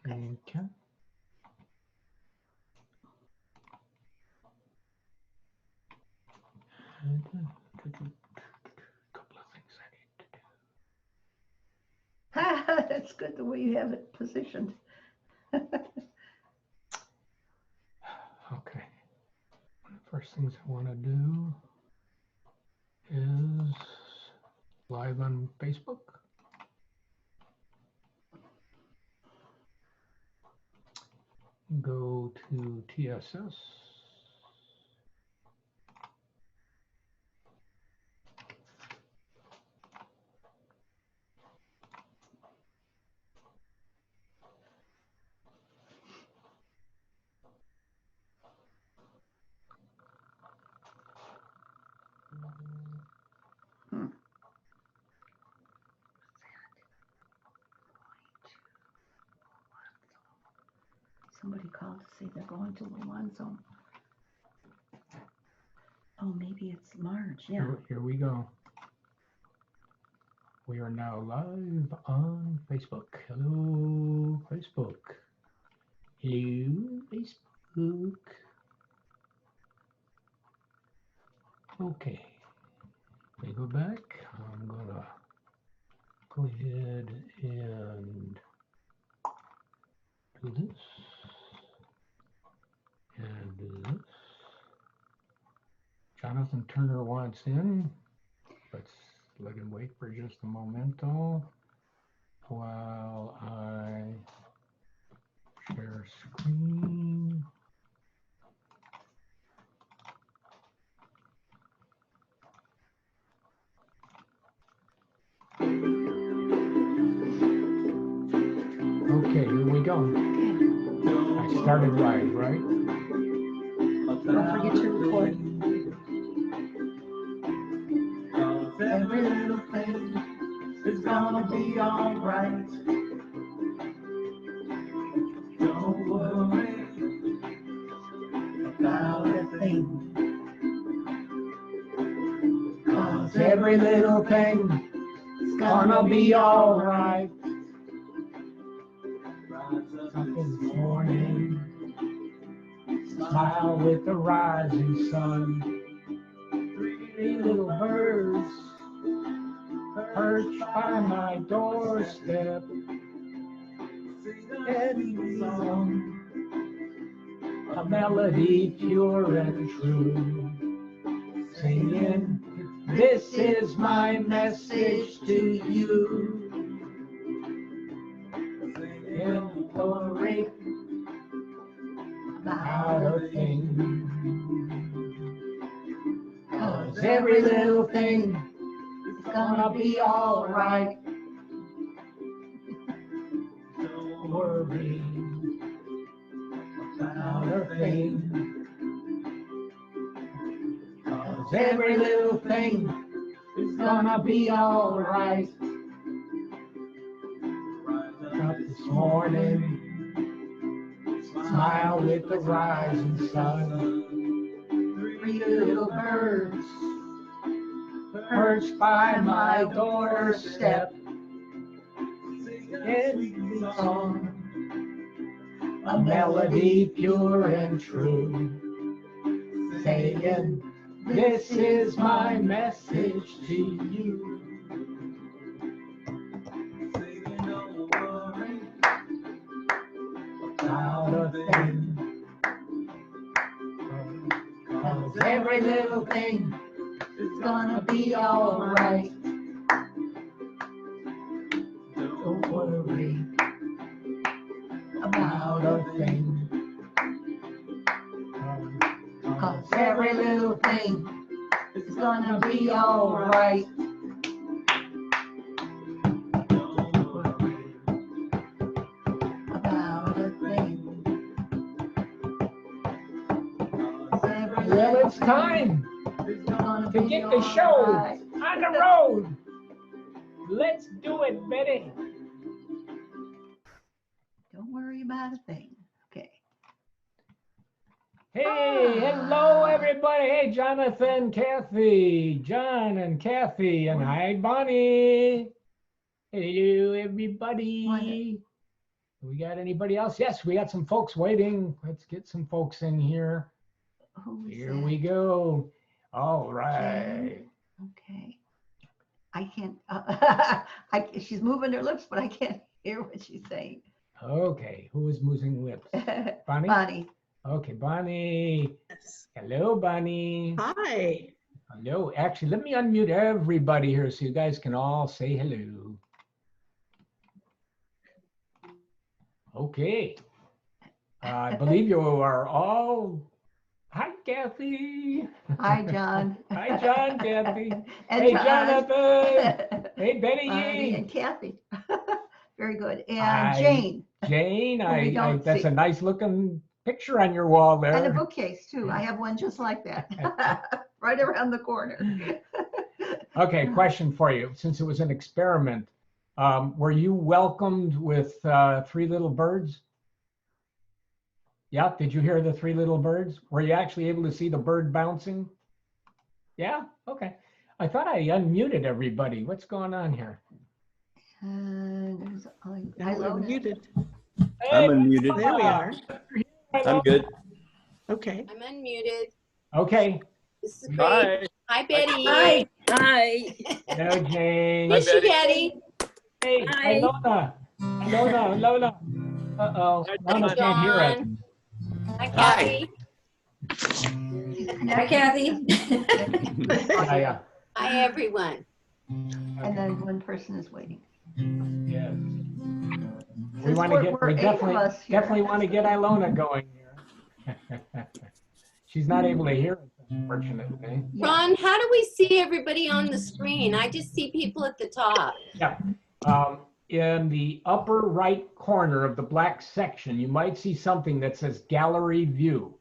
Okay. And, a couple of things I need to do. That's good the way you have it positioned. Okay. One of the first things I want to do is live on Facebook. Go to TSS. Somebody called to say they're going to Alonzo. Oh, maybe it's Marge. Yeah. Here we go. We are now live on Facebook. Hello, Facebook. Hello, Facebook. Okay. Let me go back. I'm gonna go ahead and do this and do this. Jonathan Turner wants in. Let's let him wait for just a momento while I share screen. Okay, here we go. I started live, right? Don't forget to record. Every little thing is gonna be alright. Don't worry about a thing, 'cause every little thing is gonna be alright. Rise up this morning, smile with the rising sun. Three little birds perched by my doorstep, singing a song, a melody pure and true, singing, this is my message to you. Singing, don't worry about a thing, 'cause every little thing is gonna be alright. Don't worry about a thing, 'cause every little thing is gonna be alright. Rise up this morning, smile with the rising sun. Three little birds perched by my doorstep, singing a song, a melody pure and true, saying, this is my message to you. Singing, don't worry about a thing, 'cause every little thing is gonna be alright. Don't worry about a thing, 'cause every little thing is gonna be alright. Don't worry about a thing. Well, it's time to get the show on the road. Let's do it, Betty. Don't worry about a thing. Okay. Hey, hello, everybody. Hey, Jonathan, Kathy, John, and Kathy, and hi, Bonnie. Hello, everybody. We got anybody else? Yes, we got some folks waiting. Let's get some folks in here. Who is Here that? we go. All right. Okay. I can't, she's moving her lips, but I can't hear what she's saying. Okay, who is moving lips? Bonnie? Bonnie. Okay, Bonnie. Yes. Hello, Bonnie. Hi. Hello. Actually, let me unmute everybody here so you guys can all say hello. Okay. I believe you are all. Hi, Kathy. Hi, John. Hi, John, Kathy. And Hey, John. Jonathan. Hey, Bonnie Betty. and Kathy. Very good. And Hi. Jane. Jane, Who we don't that's see. a nice looking picture on your wall there. And a bookcase too. I have one just like that. Right around the corner. Okay, question for you. Since it was an experiment, were you welcomed with 3 little birds? Yeah, did you hear the 3 little birds? Were you actually able to see the bird bouncing? Yeah, okay. I thought I unmuted everybody. What's going on here? There's, Now we're Ilona. muted. I'm unmuted. There we are. I'm good. Okay. I'm unmuted. Okay. This is great. Hi, Betty. Hi. Hi. Hello, Jane. Miss you, Betty. Hey, Hi. Ilona. Ilona. Uh-oh. Ilona can't hear us. Hi, Kathy. Hi, Kathy. Hi, Hi, everyone. And then one person is waiting. yes. We Since want to get, we're we 8 of definitely, us here. definitely want to get Ilona going here. She's not able to hear us, unfortunately. Yeah. Ron, how do we see everybody on the screen? I just see people at the top. Yeah. In the upper right corner of the black section, you might see something that says Gallery View.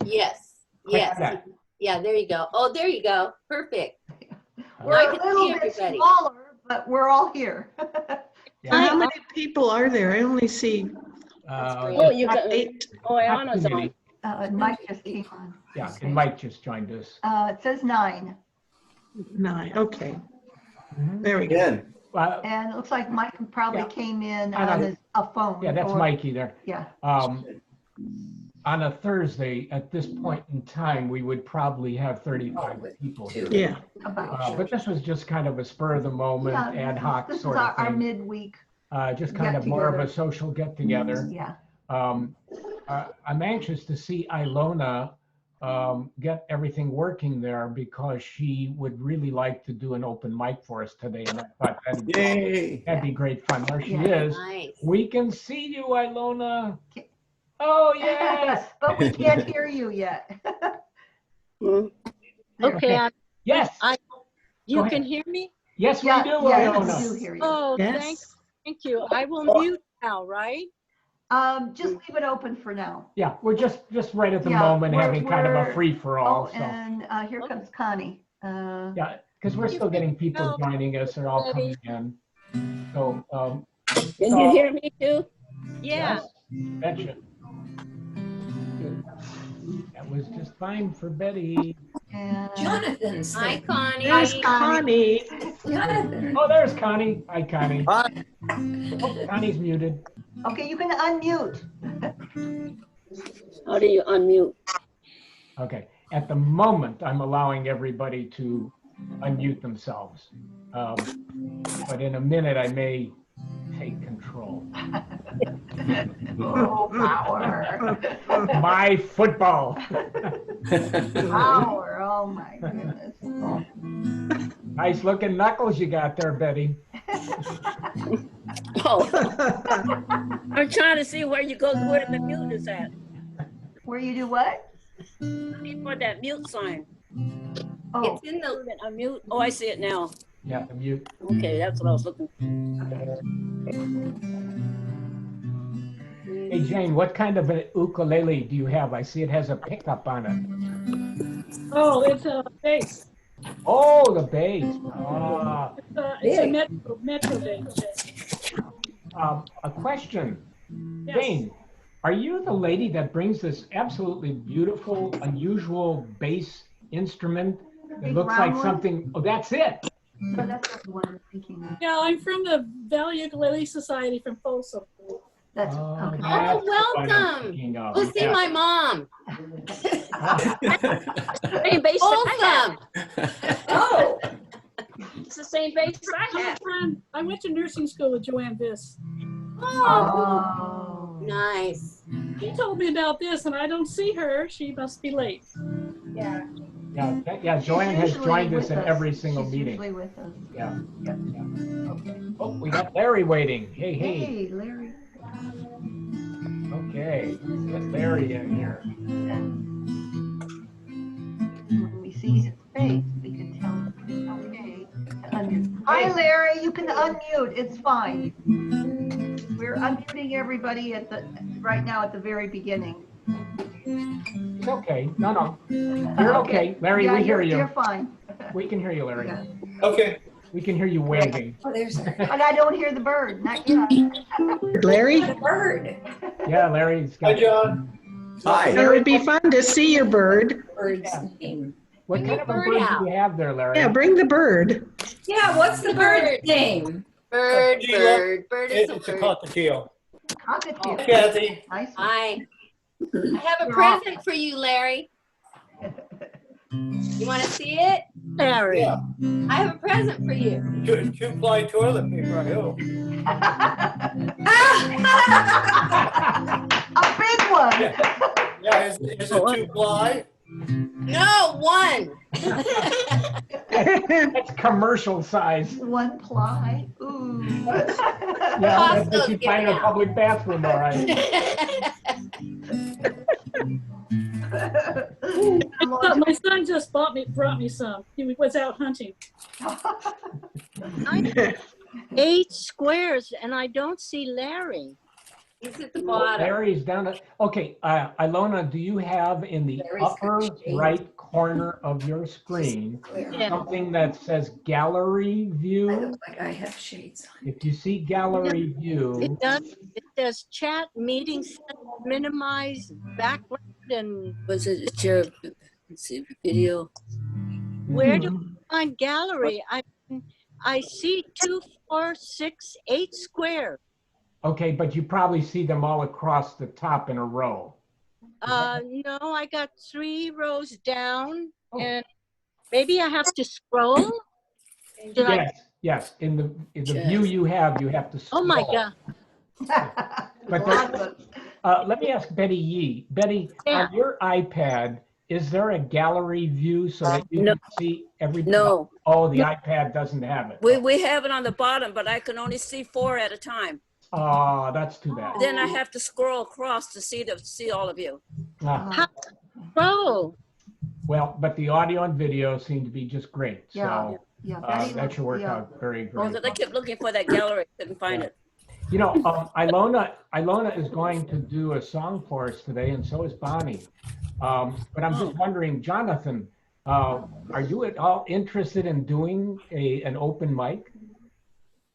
Yes. Click Yes. that. Yeah, there you go. Oh, there you go. Perfect. We're I a can little see bit everybody. smaller, but we're all here. How many people are there? I only see Uh, Oh, you not- can. 8. Oh, not Anna's too many. on. Mike just came on. Yeah, Okay. and Mike just joined us. It says 9. 9. Okay. Mhm. There we go. Again, And it looks like Mike probably Yeah. came in I on know. a phone. Yeah, that's or- Mikey there. Yeah. On a Thursday, at this point in time, we would probably have 35 people here. Yeah. About. But this was just kind of a spur of the moment, Yeah, ad hoc This is sort of our thing. midweek. Just kind of more of a get-together. social get together. Yeah. I'm anxious to see Ilona get everything working there because she would really like to do an open mic for us today. And I thought yay. that'd be great fun. There she Yeah. is. Nice. We can see you, Ilona. Oh, yes. But we can't hear you yet. Okay, Yes. Go you ahead. can hear me? Yes, we Yeah, do, yeah, we Ilona. do hear you. Oh, Yes. thank you. I will mute now, right? Just leave it open for now. Yeah, we're just right at the Yeah, moment we're- having kind of a we're- free for all. Oh, So and here comes Connie. yeah, because we're still getting people joining us. They're all coming in. So Can you hear me too? Yeah. yes, betcha. That was just fine for Betty. And Jonathan's Hi, there. Connie. There's Connie. Jonathan. Oh, there's Connie. Hi, Connie. Hi. Oh, Connie's muted. okay, you can unmute. How do you unmute? Okay. At the moment, I'm allowing everybody to unmute themselves. But in a minute, I may take control. Oh, power. My football. Power. Oh my goodness. Nice looking knuckles you got there, Betty. Oh, I'm trying to see where the mute is at. Where you do what? For that mute sign. Oh, It's in the. Unmute. Oh, I see it now. Yeah, the mute. Okay, that's what I was looking. Hey, Jane, what kind of an ukulele do you have? I see it has a pickup on it. Oh, it's a bass. Oh, the bass. Ah, It's a metro bass. a question. Yes. Jane, are you the lady that brings this absolutely beautiful, unusual bass instrument that Big looks round like one? something? Oh, that's it. No, that's not the one I'm thinking of. Yeah, I'm from the Valley Ukulele Society from Folsom. That's, Oh, okay. that's what I'm welcome. thinking of. Go see Yeah. my mom. Same bass I Folsom. Oh, have. It's the same bass I I'm a have. friend. I went to nursing school with Joanne Viss. Oh, Oh. nice. She told me about this, and I don't see her. She must be late. yeah. Yeah, Joanne has Usually joined us with in us. every single She's meeting. usually with us. Yeah. Yep. Yeah. Okay. Oh, we got Larry waiting. Hey, hey. Hey, Larry. Okay, let's get Larry in here. When we see his face, we can tell it's okay to unmute. Hi, Larry. You can unmute. It's fine. We're unmuting everybody right now at the very beginning. It's okay. No. You're okay. Larry, Yeah, we hear you. You're fine. We can hear you, Larry. Yeah. Okay. We can hear you waving. Oh, there's a But I don't hear the bird. Not yet. Larry, bird. Yeah, Larry's got. Hi, John. Hi. it would be fun to see your bird. Bird's name. What Bring kind the of a bird bird out. do you have there, Larry? Yeah, bring the bird. Yeah, what's the bird's name? Bird is a It's a bird. cockatiel. Cockatoo. Kathy. Nice one. Hi. I have a present for you, Larry. You want to see it? Larry. Yeah. I have a present for you. Two-ply toilet paper, I hope. A big one. Yeah, is it two-ply? No, one. That's commercial size. One ply. Ooh. Yeah, that's what you Costco's find in a giving public bathroom, all right. My son just brought me some. He was out hunting. 8 squares, and I don't see Larry. He's at the bottom. Larry's down at, okay, Ilona, do you have in the Larry's upper got shades. right corner of your screen Yeah. something that says gallery I view? look like I have shades on. If you see gallery view, It does. It says chat, meeting, minimize, background, and Was it your, let's see, video? where do I find gallery? I see 2, 4, 6, 8 square. okay, but you probably see them all across the top in a row. No, I got 3 rows down, Oh. and maybe I have to scroll. Did I? Yes, in the Check. view you have to scroll. Oh my God! But let me ask Betty Yee. Betty, Yeah. on your iPad, is there a gallery view so that you No. can see everything? No, Oh, the iPad doesn't have it. we have it on the bottom, but I can only see 4 at a time. Oh, that's too bad. Then I have to scroll across to see all of you. Ah, Oh, well, but the audio and video seem to be just great. Yeah. So Yeah, that should work out very Oh, great. I kept looking for that gallery, couldn't find it. You know, Ilona is going to do a song for us today, and so is Bonnie. But I'm just wondering, Jonathan, are you at all interested in doing an open mic?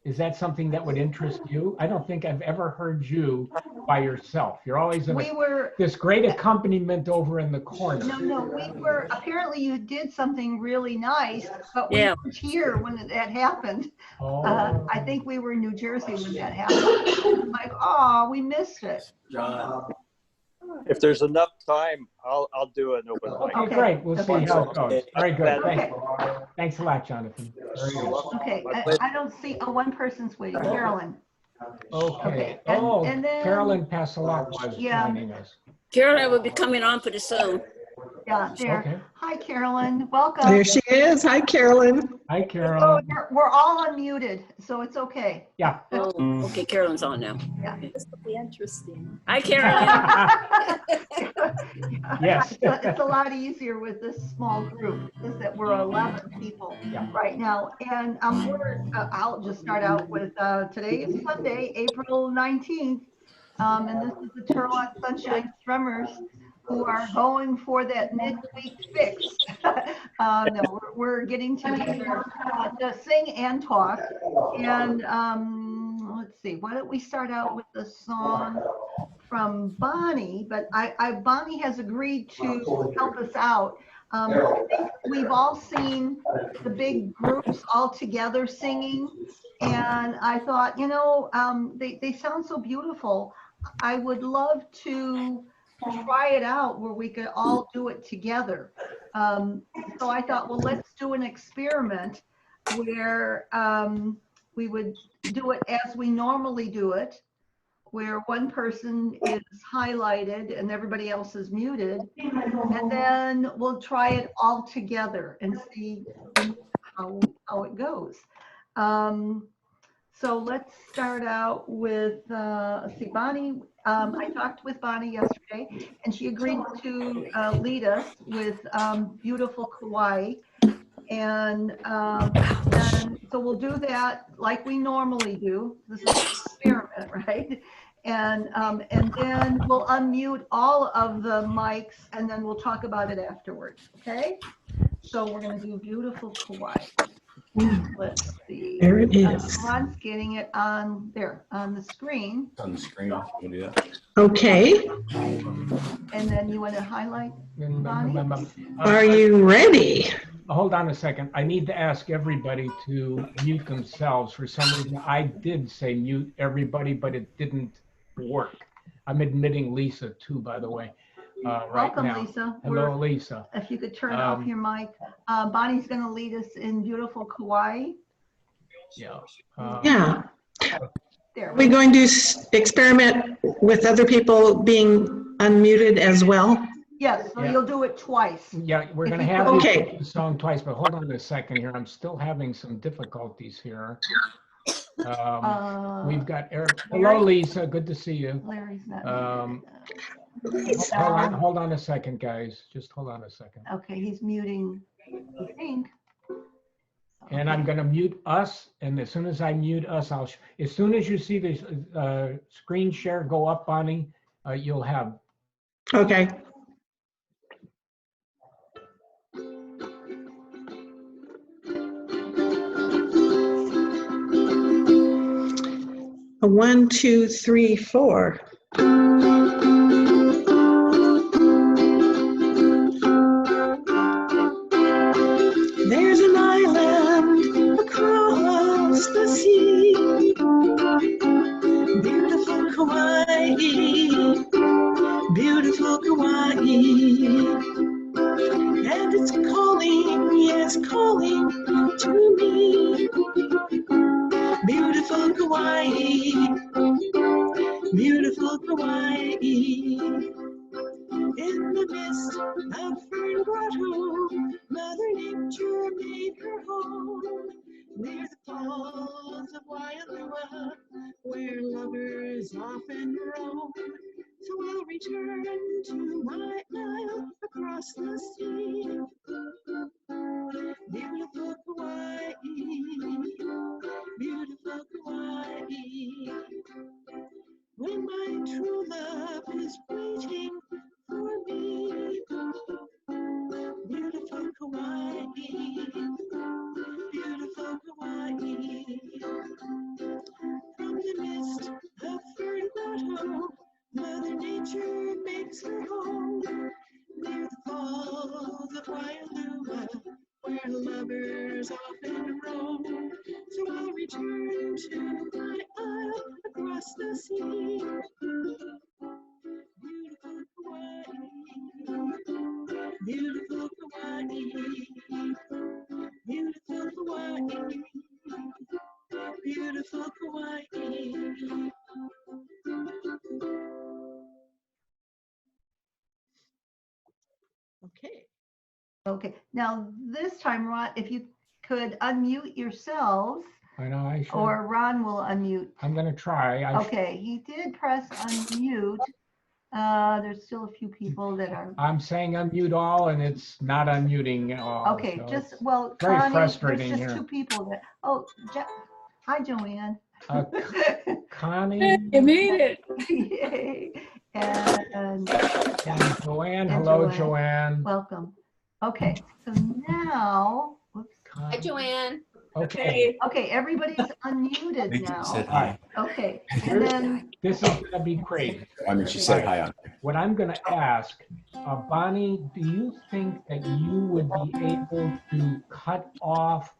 Is that something that would interest you? I don't think I've ever heard you by yourself. You're always in this great accompaniment over in the corner. No, we were, apparently you did something really nice, but we Yeah. weren't here when that happened. Oh. I think we were in New Jersey when that happened. I'm like, oh, we missed it. John. If there's enough time, I'll do an open mic. Okay, great. We'll see how it goes. Very good. Okay. Thanks a lot, Jonathan. Very good. Okay, I don't see, one person's waiting, Carolyn. Okay. and- Oh, and then- Carolyn Passalak was Yeah. joining us. Carolyn will be coming on pretty soon. Yeah, there. Okay. Hi, Carolyn, welcome. There she is. Hi, Carolyn. Hi, So Carolyn. we're all unmuted, so it's okay. Yeah. Oh, okay, Carolyn's on now. This will be interesting. Hi, Carolyn. Yes. It's a lot easier with this small group, is that we're 11 people Yeah. right now. And I'll just start out with, today is Sunday, April 19th. And this is the Turlock Sunshine Strummers, who are going for that midweek fix. No, we're getting together to sing and talk. And let's see, why don't we start out with the song from Bonnie? But Bonnie has agreed to help us out. I think we've all seen the big groups all together singing, and I thought, they sound so beautiful. I would love to try it out where we could all do it together. So I thought, well, let's do an experiment where we would do it as we normally do it, where one person is highlighted and everybody else is muted. And then we'll try it all together and see how it goes. So let's start out with, let's see, Bonnie. I talked with Bonnie yesterday, and she agreed to lead us with Beautiful Kauai. And so we'll do that like we normally do. This is an experiment, right? And then we'll unmute all of the mics, and then we'll talk about it afterwards, okay? So we're going to do Beautiful Kauai. Let's see. There it is. Ron's getting it on there on the screen. On the screen. You can do that. Okay. And then you want to highlight, Bonnie? Are you ready? Hold on a second. I need to ask everybody to mute themselves. For some reason, I did say mute everybody, but it didn't work. I'm admitting Lisa too, by the way, right Welcome, now. Lisa. Hello, Lisa. If you could turn off your mic. Bonnie's going to lead us in Beautiful Kauai. Yeah. Yeah. There. We're going to experiment with other people being unmuted as well. Yes, so Yeah. you'll do it twice. Yeah, we're If going to you have could- you Okay. sing the song twice, but hold on a second here. I'm still having some difficulties here. We've got Eric. Hello, Lisa. Good to see you. Larry's not. Hold on a second, guys. Just hold on a second. Okay, he's muting, I think. And I'm going to mute us. And as soon as I mute us, as soon as you see the screen share go up, Bonnie, you'll have. Okay. A 1, 2, 3, 4. There's an island across the sea, beautiful Kauai, beautiful Kauai, and it's calling, yes, calling to me. Beautiful Kauai, beautiful Kauai, in the midst of Fern Grotto, Mother Nature made her home, near the falls of Waialua, where lovers often roam. So I'll return to my isle across the sea. Beautiful Kauai, beautiful Kauai, when my true love is waiting for me. Beautiful Kauai, beautiful Kauai, from the mist of Fern Grotto, Mother Nature makes her home, near the falls of Waialua, where lovers often roam. So I'll return to my isle across the sea. Beautiful Kauai, beautiful Kauai, beautiful Kauai, beautiful Kauai. Okay. Okay, now this time, Ron, if you could unmute yourselves, I know I should. or Ron will unmute. I'm going to try. Okay, he did press unmute. There's still a few people that are. I'm saying unmute all, and it's not unmuting all. Okay, so just, it's well, very Connie, frustrating there's just here. 2 people that, hi, Joanne. Connie You made it. Yay. And Joanne. And Hello, Joanne. Joanne. welcome. Okay, so now, whoops. Hi, Joanne. Okay. Okay, everybody's unmuted now. Said All right. hi. Okay, and then, This is gonna be crazy. I mean, she said hi on. What I'm gonna ask, Bonnie, do you think that you would be able to cut off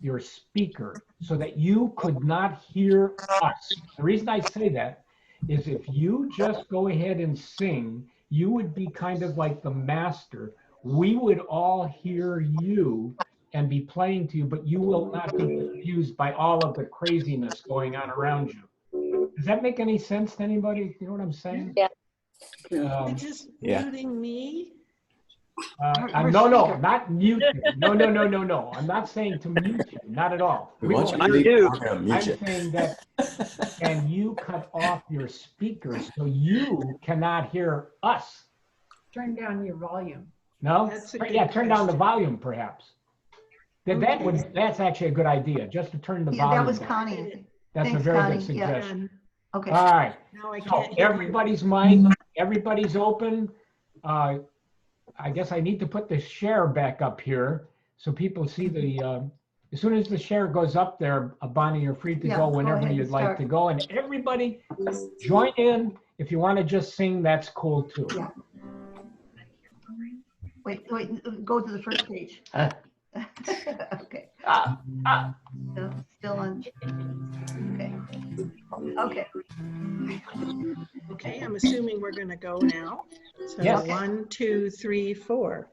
your speaker so that you could not hear us? The reason I say that is if you just go ahead and sing, you would be kind of like the master. We would all hear you and be playing to you, but you will not be confused by all of the craziness going on around you. Does that make any sense to anybody? You know what I'm saying? Yeah. You're just Yeah. muting me? No, not mute you. No. I'm not saying to mute you, not at all. We We want will you to hear you. leave. I'm Mute you. saying that can you cut off your speakers so you cannot hear us? Turn down your volume. No? That's a good Yeah, turn down the question. volume perhaps. That's actually a good idea, just to turn the yeah, that volume was down. Connie. That's a Thanks, very Connie. good Yeah. suggestion. Okay, All right, Now I so can't hear you. everybody's mic, everybody's open. I guess I need to put the share back up here so people see the, as soon as the share goes up there, Bonnie, you're free to Yeah, go go whenever ahead and you'd like start. to go. And everybody join in. If you want to just sing, that's cool too. Yeah. Wait, go to the first page. Okay. No, still on. Okay. Okay, I'm assuming we're gonna go now. So Yes. 1, 2, 3, 4.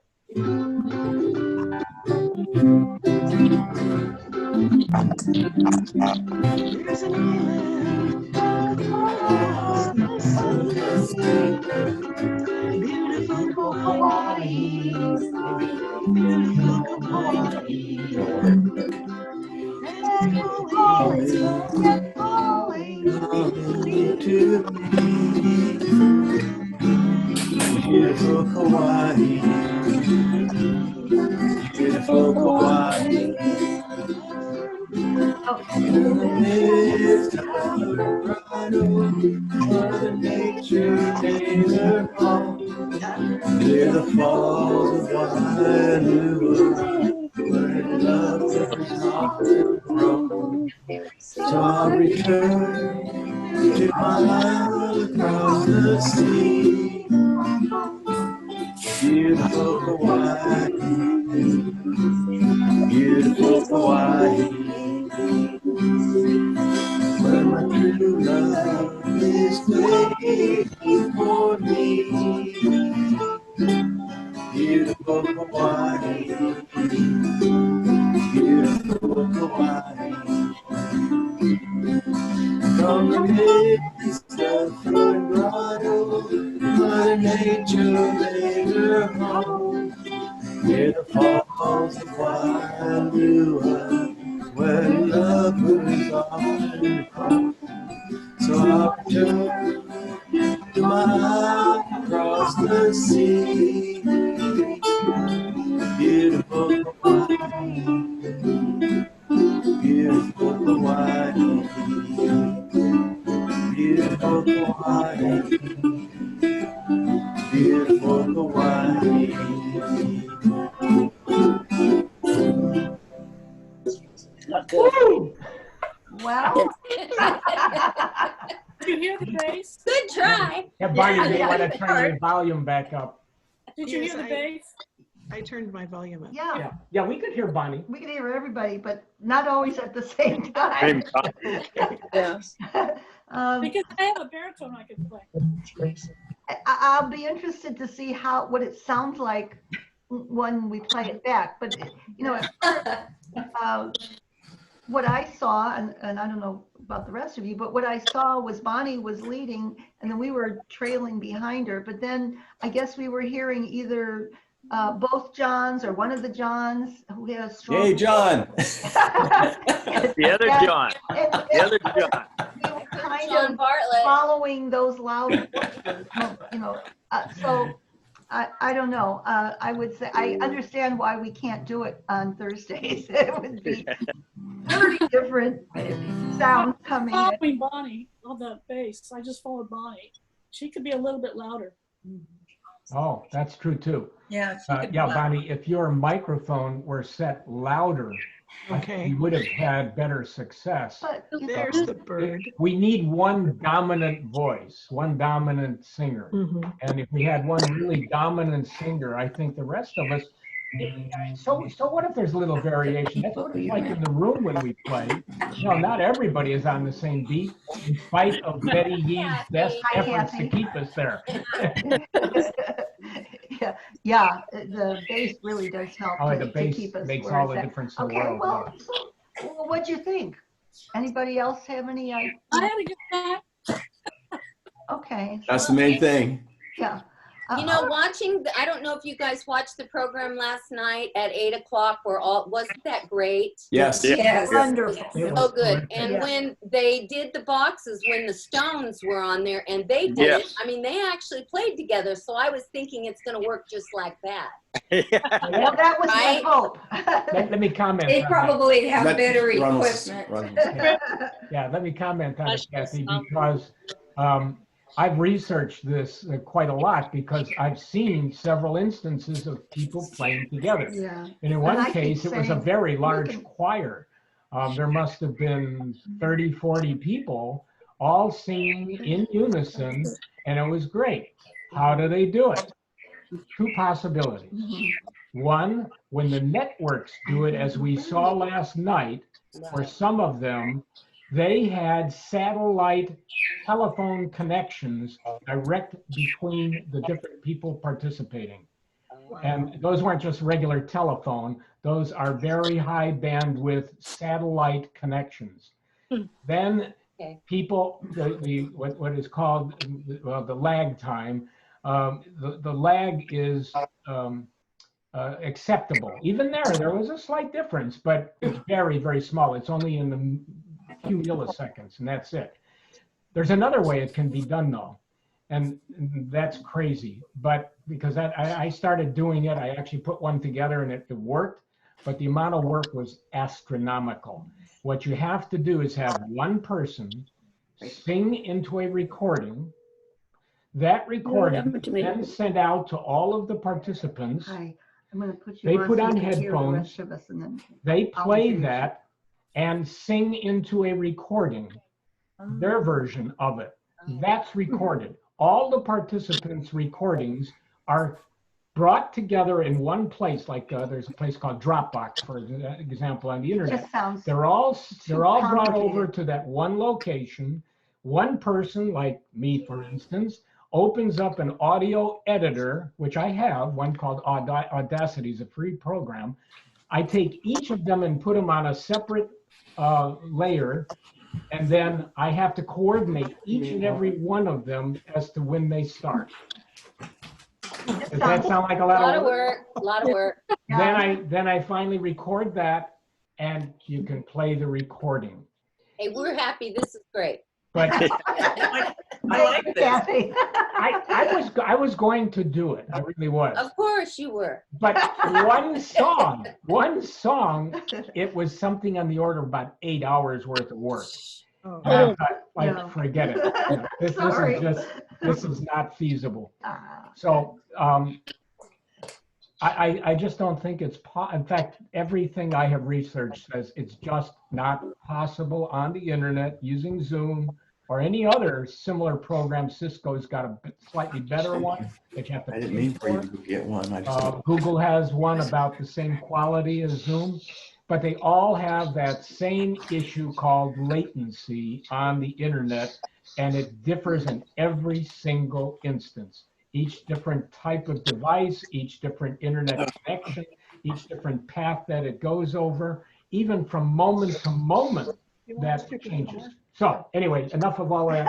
There's an island across the sea. Beautiful Hawaii. Beautiful Hawaii. And calling To me, beautiful Hawaii, beautiful Hawaii. In the midst of Colorado, Mother Nature made her home. Near the falls of Wailua, where lovers often roam. So I'll return to my island across the sea. Beautiful Hawaii, beautiful Hawaii, where my true love is waiting for me. Beautiful Hawaii, beautiful Hawaii. From the midst of Colorado, Mother Nature made her home. Near the falls of Wailua, where lovers often roam. So I'll return to my island across the sea. Beautiful Hawaii, beautiful Hawaii, beautiful Hawaii, beautiful Hawaii. Not good. Well. Did you hear the bass? Good try. Yeah, Bonnie, Yeah, you yeah, want to it turn your worked. volume back up. Did you Yes, hear the bass? I turned my volume up. Yeah, Yeah, we could hear Bonnie. we can hear everybody, but not always at the same Same time. time. Yeah. Because I have a baritone I could play. I'll be interested to see what it sounds like when we play it back. But you know, at first, what I saw, and I don't know about the rest of you, but what I saw was Bonnie was leading, and then we were trailing behind her. But then I guess we were hearing either both Johns or one of the Johns who had a strong. Yay, John. The other Yeah. John. And The other John. we were kind John of Bartlett. following those loud voices, you know. So I don't know. I would say I understand why we can't do it on Thursdays. It would be very different sounds coming in. Following Bonnie on the bass. I just followed Bonnie. She could be a little bit louder. Oh, that's true too. Yeah. Yeah, Bonnie, if your microphone were set louder, Okay. we would have had better success. But There's the bird. We need one dominant voice, one dominant singer. Mhm. And if we had one really dominant singer, I think the rest of us, so what if there's a little variation? That's what it's like in the room when we play. Not everybody is on the same beat, in spite of Betty Yee's best Hi, efforts to Kathy. keep us there. Yeah, the bass really does help Oh, to the to bass keep us makes where all it's the at. difference in the Okay, world. well, what'd you think? Anybody else have any I had a good time. Okay. That's the main thing. Yeah. You know, watching, I don't know if you guys watched the program last night at 8 o'clock, wasn't that great? Yes. Yes. Wonderful. It So was good. terrific. And Yeah. when they did the boxes, when the Stones were on there and they did Yes. it, I mean, they actually played together. So I was thinking it's going to work just like that. Well, that was my Right? hope. Let me comment. They on probably have That better runs- equipment. runs- Yeah, let me comment on it, That's Kathy, just, because I've researched this quite a lot because I've seen several instances of people playing together. Yeah. And in And one I keep case, it was a saying, very large can- choir. There must have been 30, 40 people all singing in unison, and it was great. How do they do it? Two possibilities. One, when the networks do it, as we saw last night, for some of them, they had satellite telephone connections direct between the different people participating. And those weren't just regular telephone, those are very high bandwidth satellite connections. Then Okay. people, what is called, well, the lag time, the lag is acceptable. Even there was a slight difference, but it's very, very small. It's only in the few milliseconds, and that's it. There's another way it can be done, though, and that's crazy. But because I started doing it, I actually put one together, and it worked, but the amount of work was astronomical. What you have to do is have one person sing into a recording. That recording then sent out to all of the participants. Hi, I'm going to put you They on put so you on can hear the headphones. rest of us, and then They I'll play introduce you. that and sing into a recording, their version of it. That's recorded. All the participants' recordings are brought together in one place. Like there's a place called Dropbox, for example, on the internet. Just sounds They're all brought over complicated. to that one location. One person, like me, for instance, opens up an audio editor, which I have, one called Audacity, is a free program. I take each of them and put them on a separate layer, and then I have to coordinate each and every one of them as to when they start. Does that sound like a A lot lot of of work? work, a lot of work. Then I finally record that, and you can play the recording. Hey, we're happy. This is great. But I like this. Kathy. I was going to do it. I really was. Of course you were. But one song, it was something on the order of about 8 hours worth of work. Oh. And I thought, No. forget it. You know, Sorry. this is not feasible. Ah, So I just don't think it's in fact, everything I have researched says it's just not possible on the internet using Zoom or any other similar program. Cisco's got a slightly better one that you have to I didn't pay mean for you for. to get one. I just Google has one about the same quality as Zoom, but they all have that same issue called latency on the internet, and it differs in every single instance. Each different type of device, each different internet connection, each different path that it goes over, even from moment to moment, that changes. So anyway, enough of all that.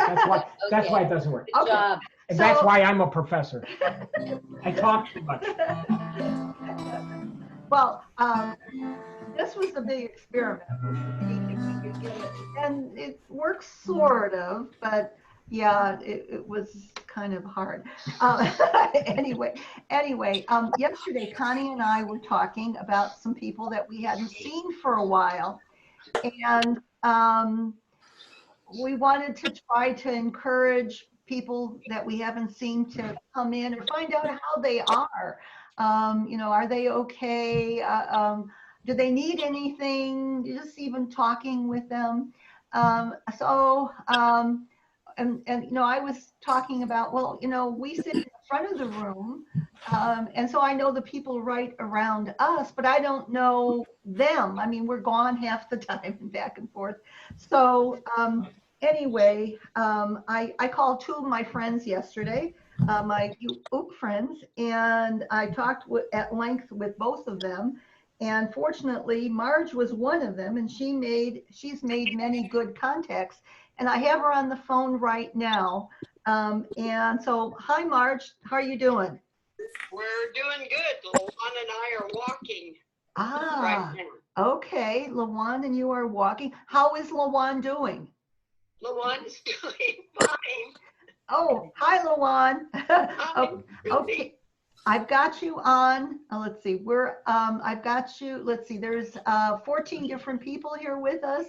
That's why it doesn't work. Good job. And that's So- why I'm a professor. I talk too much. Well, this was a big experiment. If we could get it. And it works sort of, but yeah, it was kind of hard. Anyway, yesterday, Connie and I were talking about some people that we hadn't seen for a while. And we wanted to try to encourage people that we haven't seen to come in and find out how they are. Are they okay? do they need anything? Just even talking with them. And you know, I was talking about, well, you know, we sit in front of the room, and so I know the people right around us, but I don't know them. I mean, we're gone half the time and back and forth. So anyway, I called two of my friends yesterday, my OOC friends, and I talked at length with both of them. And fortunately, Marge was one of them, and she's made many good contacts. And I have her on the phone right now. And so, hi, Marge, how are you doing? We're doing good. LaJuan and I are walking Ah, right now. okay. LaJuan and you are walking. How is LaJuan doing? LaJuan's doing fine. Oh, hi, LaJuan. Hi, Okay. I've got you on, let's see, I've got you, let's see, there's 14 different people here with us,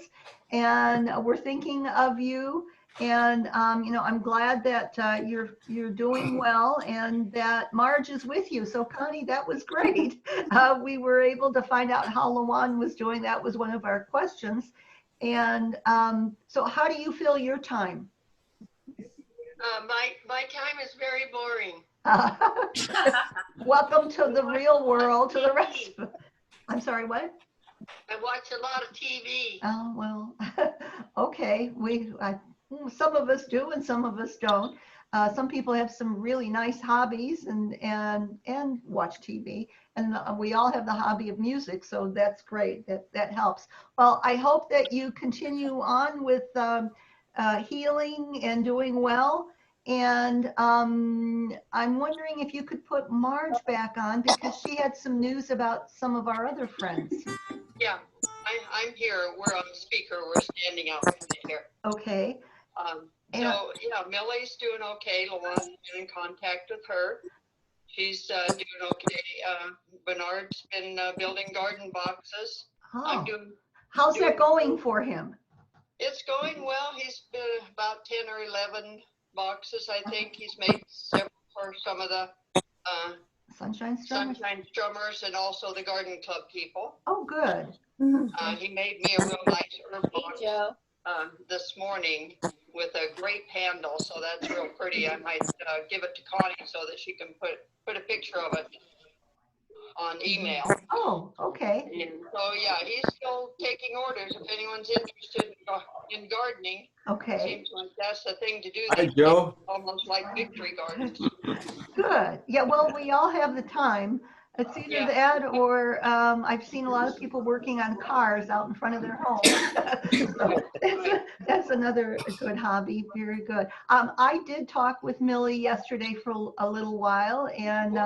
and we're thinking of you. And, you know, I'm glad that you're doing well and that Marge is with you. So Connie, that was great. We were able to find out how LaJuan was doing. That was one of our questions. And so how do you feel your time? My time is very boring. Welcome to the real world, to the rest of, I'm sorry, what? I watch a lot of TV. Oh, well, okay. Some of us do and some of us don't. Some people have some really nice hobbies and watch TV, and we all have the hobby of music, so that's great. That helps. Well, I hope that you continue on with healing and doing well. And I'm wondering if you could put Marge back on, because she had some news about some of our other friends. Yeah, I'm here. We're on speaker. We're standing out here. Okay. So yeah, Millie's doing okay. LaJuan's been in contact with her. She's doing okay. Bernard's been building garden boxes. Oh. How's that going for him? It's going well. He's been about 10 or 11 boxes. I think he's made several for some of the Sunshine Strummers and also the garden club people. Oh, good. He made me a real nice herb box this morning with a grape handle, so that's real pretty. I might give it to Connie so that she can put a picture of it on email. Oh, okay. And so yeah, he's still taking orders if anyone's interested in gardening. Okay. Seems like that's the thing to do. Hi, Joe. Almost like victory gardens. Good. Yeah, well, we all have the time. It's either that or I've seen a lot of people working on cars out in front of their homes. So that's another good hobby. Very good. I did talk with Millie yesterday for a little while, and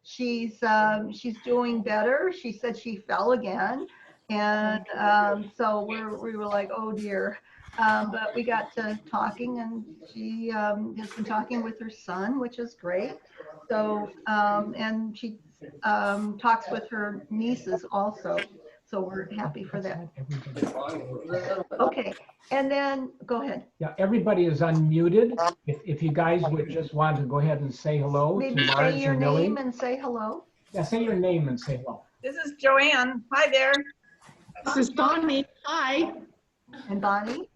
she's doing better. She said she fell again, and so we were like, oh dear. But we got to talking, and she has been talking with her son, which is great. So, and she talks with her nieces also. So we're happy for that. Okay, and then go ahead. Yeah, everybody is unmuted. If you guys would just want to go ahead and say hello Maybe to Marge say your and Millie. name and say hello. Yeah, say your name and say hello. This is Joanne. Hi there. This is Bonnie. Hi. And Bonnie?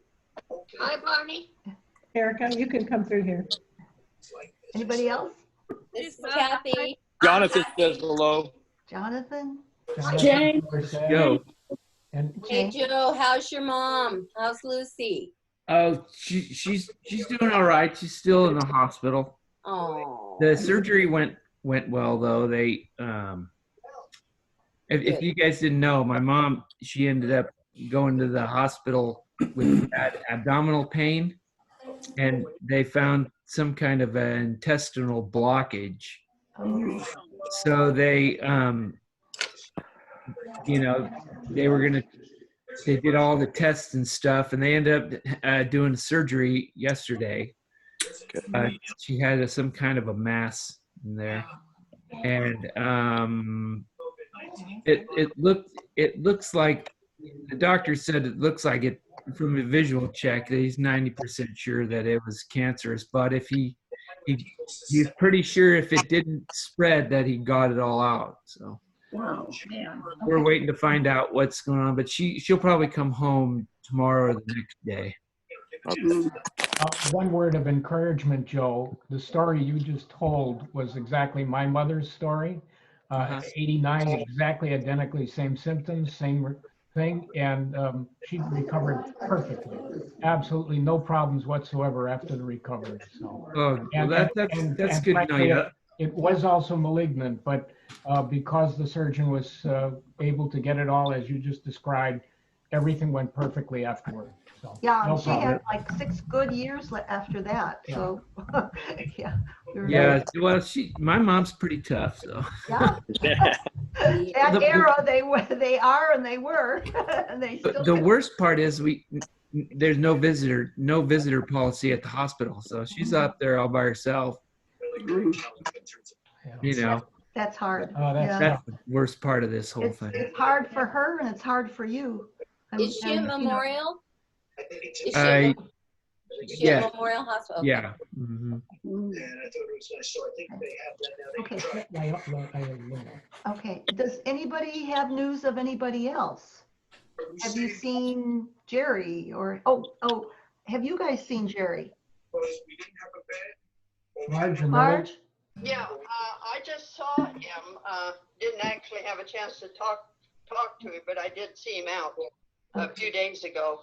Hi, Bonnie. Erica, you can come through here. Anybody else? This is Kathy. Jonathan says hello. Jonathan? Jane. Yo. And Hey Joe, how's your mom? How's Lucy? Oh, she's doing all right. She's still in the hospital. Oh. The surgery went well though. They if you guys didn't know, my mom, she ended up going to the hospital with abdominal pain, and they found some kind of an intestinal blockage. So they they did all the tests and stuff, and they ended up doing surgery yesterday. She had some kind of a mass in there, and it looks like the doctor said it looks like it from a visual check that he's 90% sure that it was cancerous, but if he's pretty sure if it didn't spread that he got it all out. So Wow, man. We're waiting to find out what's going on, but she'll probably come home tomorrow or the next day. One word of encouragement, Joe. The story you just told was exactly my mother's story. 89, exactly identically same symptoms, same thing, and she recovered perfectly. Absolutely no problems whatsoever after the recovery. So, Oh, well, that's good to know. frankly, Yeah. it was also malignant, but because the surgeon was able to get it all as you just described, everything went perfectly afterward. So, Yeah, no she problem. had like 6 good years after that. So, yeah. Yeah, well, my mom's pretty tough, so. Yeah. That era, they are and they were. And they still The worst part is there's no visitor policy at the hospital, so she's out there all by herself. You know. That's hard. That's the worst part of this whole thing. It's hard for her and it's hard for you. Is she at Memorial? Yeah. Memorial Hospital? Okay. Yeah. Mm-hmm. Okay. Does anybody have news of anybody else? Have you seen Jerry or have you guys seen Jerry? Marge? Yeah, I just saw him. Didn't actually have a chance to talk to him, but I did see him out a few days ago.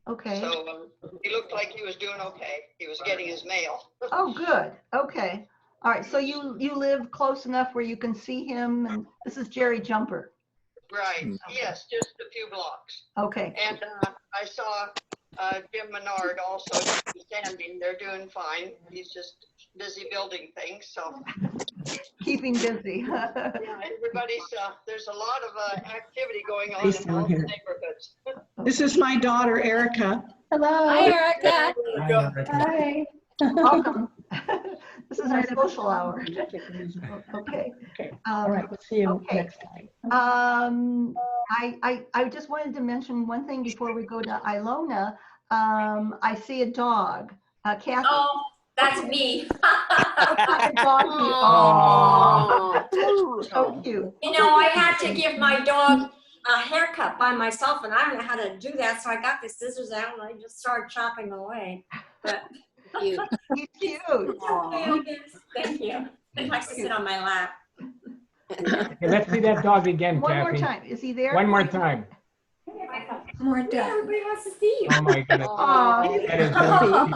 Okay. So he looked like he was doing okay. He was getting his mail. Oh, good. Okay. All right. So you live close enough where you can see him, and this is Jerry Jumper. Right. Yes, just a few blocks. Okay. And I saw Jim Menard also standing. They're doing fine. He's just busy building things. So keeping busy. Yeah, everybody's there's a lot of activity going on in all the neighborhoods. This is my daughter, Erica. Hello. Hi, Erica. Hi. Welcome. This is our social hour. Okay. All right. We'll see you next time. I just wanted to mention one thing before we go to Ilona. I see a dog. Kathy. Oh, that's me. Oh, so cute. You know, I had to give my dog a haircut by myself, and I don't know how to do that, so I got the scissors out and I just started chopping away. But He's cute. Thank you. He likes to sit on my lap. Okay, let's see that dog again, One Kathy. more time. Is he there? One more time. More time. Everybody wants to see you. Oh my goodness. Oh, That is good.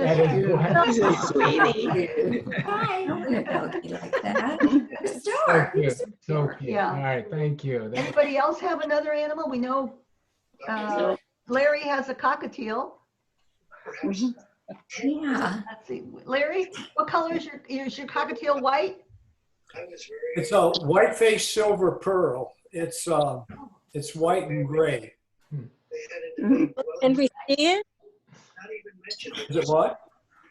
That is good. He's a sweetie. Hi. I want a doggy like that. So cute. So cute. Yeah. All right, thank you. Anybody else have another animal? We know Larry has a cockatiel. Yeah. Let's see. Larry, what color is your cockatiel? White? It's a white-faced silver pearl. It's white and gray. Can we see it? Is it what?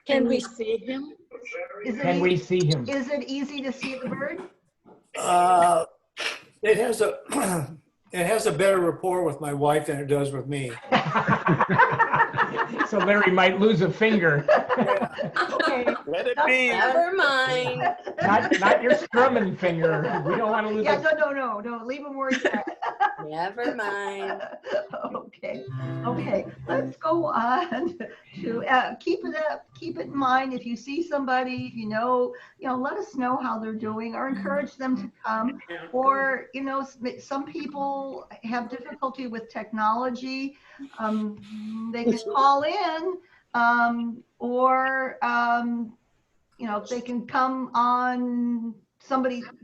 Can we see him? Can we see him? Is it easy to see the bird? It has a better rapport with my wife than it does with me. So Larry might lose a finger. Okay. Let it be. Never mind. Not your strumming finger. We don't want to lose. Yeah, no. Leave him where he's at. Never mind. Okay. Let's go on to keep it in mind. If you see somebody, if you know, let us know how they're doing, or encourage them to come. Or some people have difficulty with technology. They can call in, or they can come on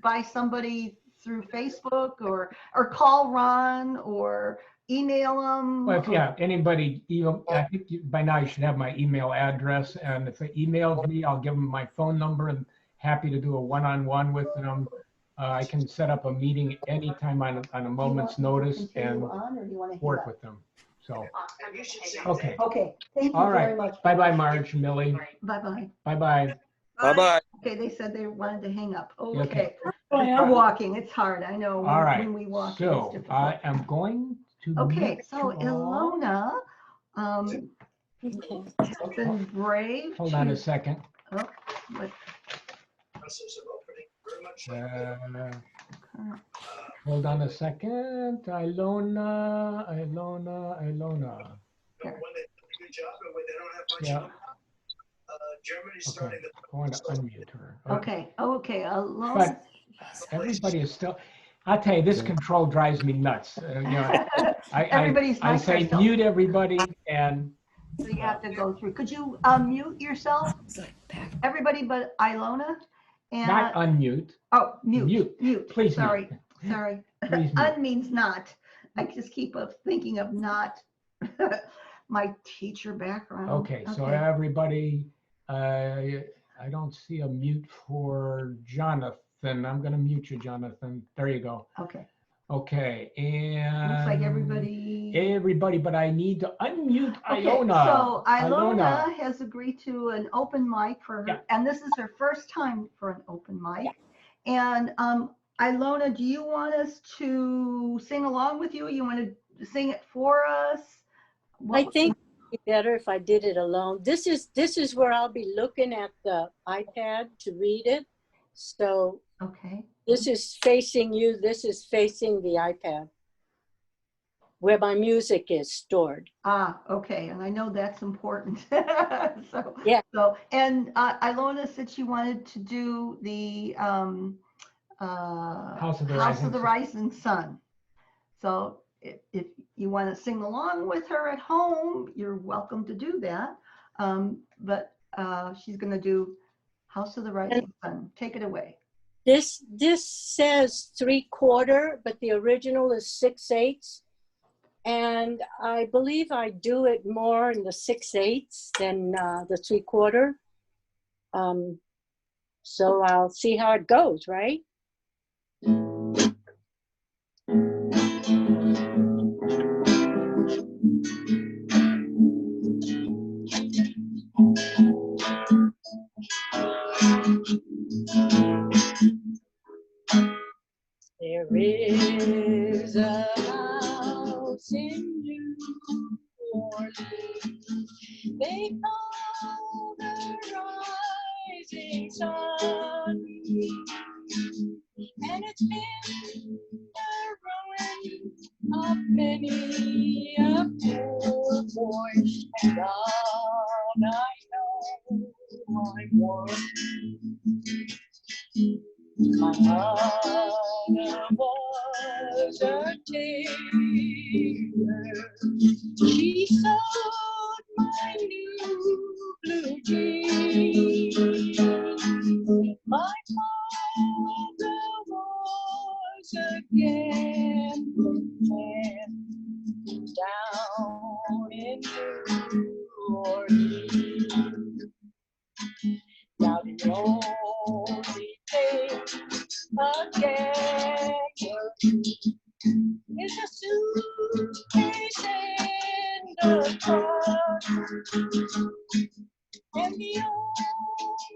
by somebody through Facebook, or call Ron, or email them. Well, yeah, anybody, I think by now you should have my email address, and if they email me, I'll give them my phone number, and happy to do a one-on-one with them. I can set up a meeting anytime on a moment's notice and work with them. So, okay. Okay. Thank you All right. very much. Bye-bye, Marge, Millie. Bye-bye. Bye-bye. Bye-bye. Okay, they said they wanted to hang up. Okay. Okay. We're walking. It's hard. I know. All right. When we walk, So it's difficult. I am going to. Okay, so withdraw. Ilona has been brave. Hold on a second. Oh, but, Hold on a second. Ilona. Yeah. Okay. I want to unmute her. Okay, Alona. But everybody is still. I'll tell you, this control drives me nuts. I say mute everybody, and so you have to go through. Could you mute yourself? Everybody but Ilona. And not unmute. Oh, mute. Please. Sorry. Please Un means not. I just keep thinking of not my teacher background. Okay, so everybody, I don't see a mute for Jonathan. I'm going to mute you, Jonathan. There you go. Okay, and looks like everybody, but I need to unmute Ilona. So Ilona has agreed to an open mic for her, and this is her first time for an open mic. And Ilona, do you want us to sing along with you? You want to sing it for us? I think it'd be better if I did it alone. This is where I'll be looking at the iPad to read it. So this is facing you. This is facing the iPad where my music is stored. Okay. And I know that's important. So, yeah. So, and Ilona said she wanted to do the House of the Rising Sun. So if you want to sing along with her at home, you're welcome to do that. But she's going to do House of the Rising Sun. Take it away. This says 3/4, but the original is 6/8. And I believe I do it more in the 6/8 than the 3/4. So I'll see how it goes, right? There is a house in New Orleans, they call the Rising Sun, and it's been the ruin of many a poor boy, and God, I know I'm one. My mother was a tailor. She sewed my new blue jeans. My father was a gambling man down in New Orleans. Now the only thing a gambler is a suitcase and a trunk, and the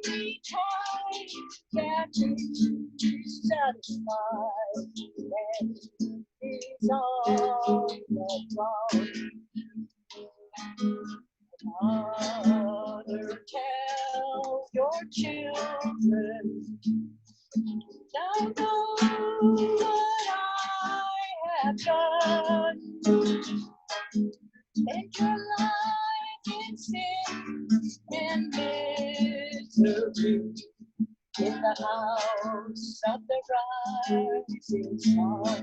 only time that he's satisfied is on the front. Mother, tell your children, now know what I have done. Spent your life in sin and misery in the house of the rising sun.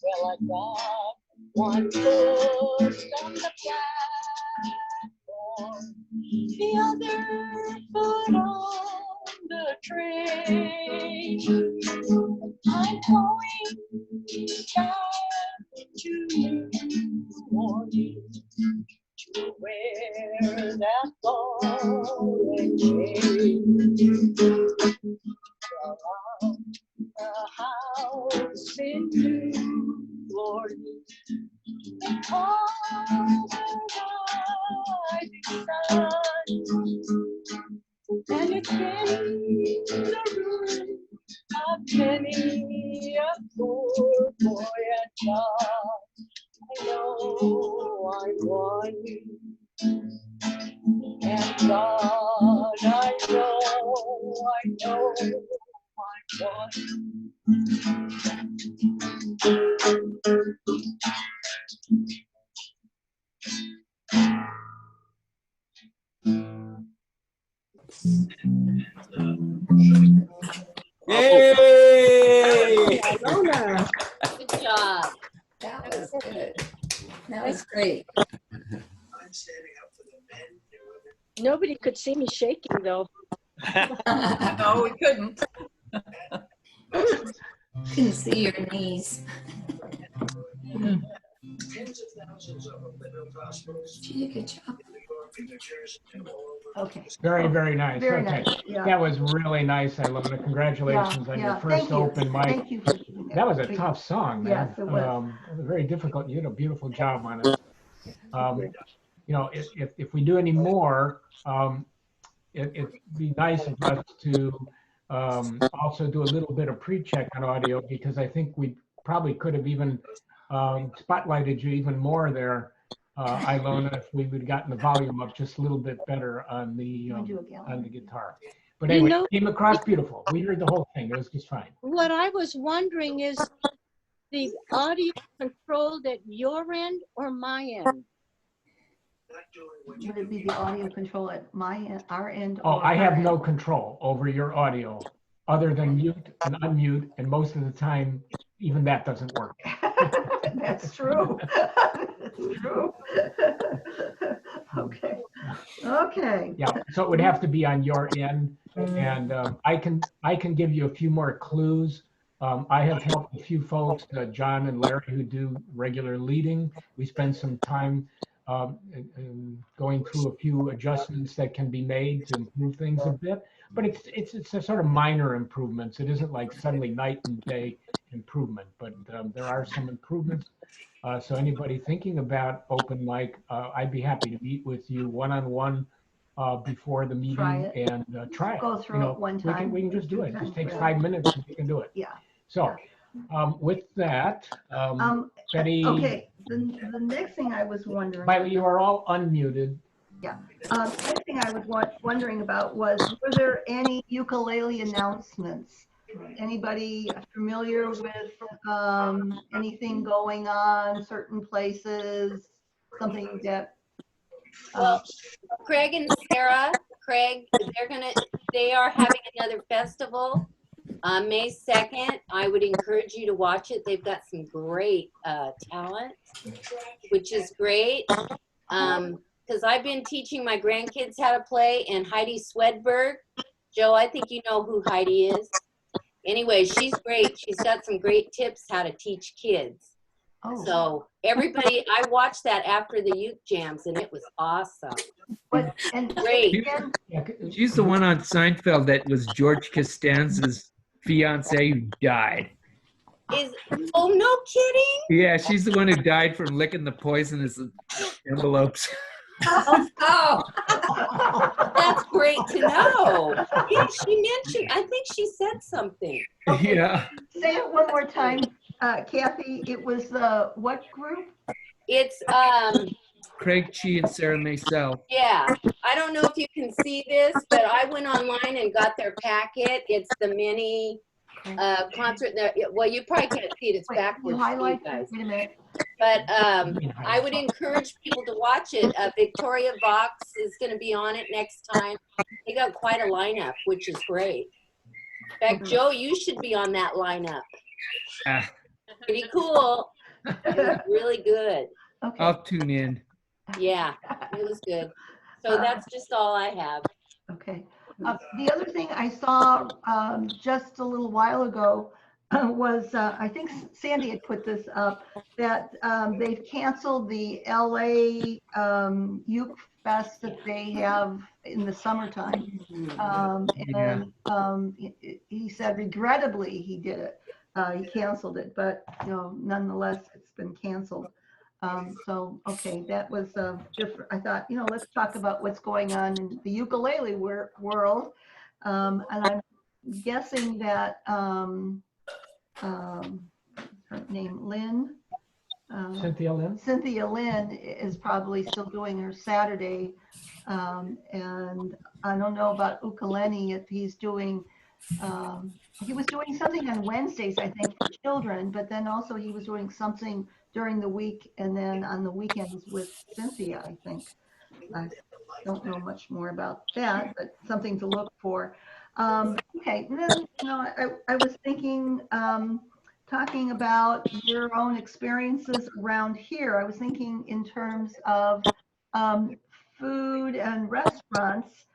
Well, I got one foot on the platform, the other foot on the train. I'm going down to New Orleans to wear that ball and chain. Around the house in New Orleans, they call the rising sun, and it's been the ruin of many a poor boy Yay! Ilona. Good job. That was good. That was great. Nobody could see me shaking though. No, we couldn't. Couldn't see your knees. She did a good job. Okay. Very, very nice. Very Okay. nice. Yeah. That was really nice, Ilona. Congratulations on your first Thank you. open mic. Thank you for doing that. That was a tough song, man. Yes, it was. It was very difficult. You did a beautiful job on it. You know, if we do any more, it'd be nice of us to also do a little bit of pre-check on audio, because I think we probably could have even spotlighted you even more there, Ilona, if we would have gotten the volume up just a little bit better on the guitar. But anyway, it came across beautiful. We heard the whole thing. It was just fine. What I was wondering is the audio controlled at your end or my end? Would it be the audio control at my end, our end? Oh, or I have her no end? control over your audio other than mute and unmute, and most of the time, even that doesn't work. That's true. That's true. Okay. Okay. Yeah, so it would have to be on your end, and I can give you a few more clues. I have helped a few folks, John and Larry, who do regular leading. We spend some time going through a few adjustments that can be made to improve things a bit, but it's a sort of minor improvements. It isn't like suddenly night and day improvement, but there are some improvements. So anybody thinking about open mic, I'd be happy to meet with you one-on-one before the meeting and try it. Go through it one time. We can just do it. It just takes 5 minutes and we can do it. Yeah. So with that, Betty. Okay, the next thing I was wondering. By the way, you are all unmuted. Yeah. Next thing I was wondering about was, were there any ukulele announcements? Anybody familiar with anything going on, certain places, something that? Well, Craig and Sarah, they are having another festival May 2nd. I would encourage you to watch it. They've got some great talent, which is great. Because I've been teaching my grandkids how to play, and Heidi Swedberg, Joe, I think you know who Heidi is. Anyway, she's great. She's got some great tips how to teach kids. Oh. So everybody, I watched that after the youth jams, and it was awesome. And great. She's the one on Seinfeld that was George Costanza's fiance who died. Oh, no kidding? Yeah, she's the one who died from licking the poisonous envelopes. Oh, that's great to know. Yeah, she mentioned, I think she said something. Okay. Yeah. Say it one more time, Kathy. It was what group? It's Craig Chi and Sarah Maisel. Yeah, I don't know if you can see this, but I went online and got their packet. It's the mini concert. Well, you probably can't see it. It's backwards. You highlight, guys. wait a minute. But I would encourage people to watch it. Victoria Vox is going to be on it next time. They got quite a lineup, which is great. In fact, Joe, you should be on that lineup. Pretty cool. It was really good. Okay. I'll tune in. Yeah, it was good. So that's just all I have. Okay. The other thing I saw just a little while ago was, I think Sandy had put this up, that they've canceled the LA Uke Fest that they have in the summertime. And he said, regrettably, he did it. He canceled it, but nonetheless, it's been canceled. So, okay, that was different. I thought, let's talk about what's going on in the ukulele world. And I'm guessing that her name, Lynn. Cynthia Lynn? Cynthia Lynn is probably still doing her Saturday. And I don't know about ukulele, if he's doing, he was doing something on Wednesdays, I think, for children, but then also he was doing something during the week and then on the weekends with Cynthia, I think. don't know much more about that, but something to look for. Okay, and then, I was thinking, talking about your own experiences around here. I was thinking in terms of food and restaurants.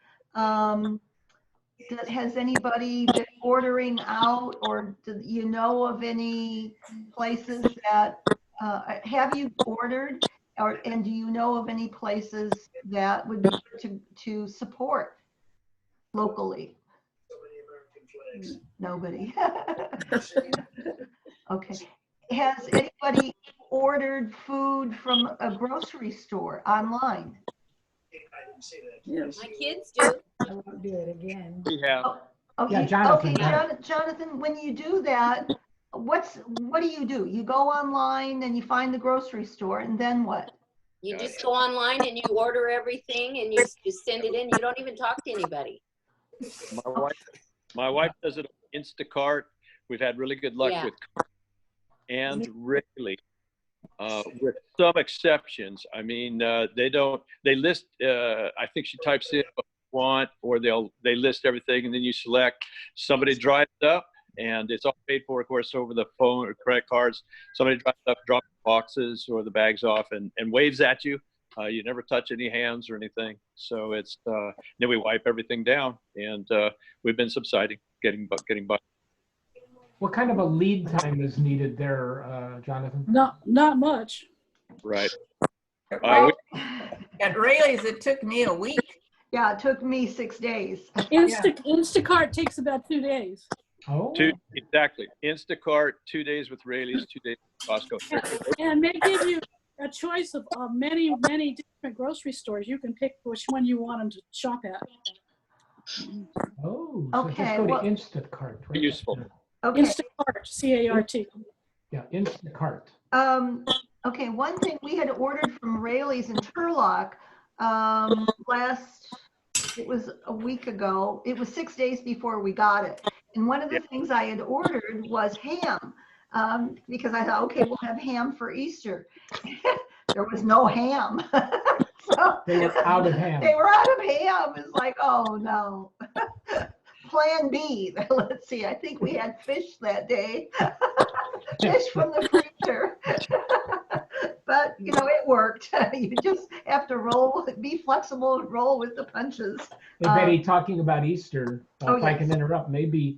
Has anybody been ordering out, or do you know of any places that have you ordered, and do you know of any places that would be good to support locally? Nobody. Okay. Has anybody ordered food from a grocery store online? Yes. My kids do. I won't do it again. We have. Okay. Yeah, Jonathan. Okay, Jonathan, when you do that, what do? You go online and you find the grocery store, and then what? You just go online and you order everything and you send it in. You don't even talk to anybody. My wife does it on Instacart. We've had really good luck with and really. With some exceptions. I mean, they list, I think she types in what you want, or they list everything, and then you select. Somebody drives up, and it's all paid for, of course, over the phone or credit cards. Somebody drives up, drops boxes or the bags off, and waves at you. You never touch any hands or anything. So it's, then we wipe everything down, and we've been subsiding, getting by. What kind of a lead time is needed there, Jonathan? Not much. Right. At Rayleigh's, it took me a week. Yeah, it took me 6 days. Instacart takes about 2 days. Oh. Exactly. Instacart, 2 days with Rayleigh's, 2 days with Costco. And they give you a choice of many different grocery stores. You can pick which one you want them to shop at. Oh, so okay, just go to Instacart. Right? Useful. Okay. Instacart, C-A-R-T. Yeah, Instacart. Okay, one thing we had ordered from Rayleigh's in Turlock it was a week ago. It was 6 days before we got it. And one of the things I had ordered was ham, because I thought, okay, we'll have ham for Easter. There was no ham. So they were out of ham. They were out of ham. It's like, oh no. Plan B. Let's see. I think we had fish that day. Fish from the freezer. But it worked. You just have to be flexible, and roll with the punches. Hey, Betty, talking about Easter, if I yes. can interrupt, maybe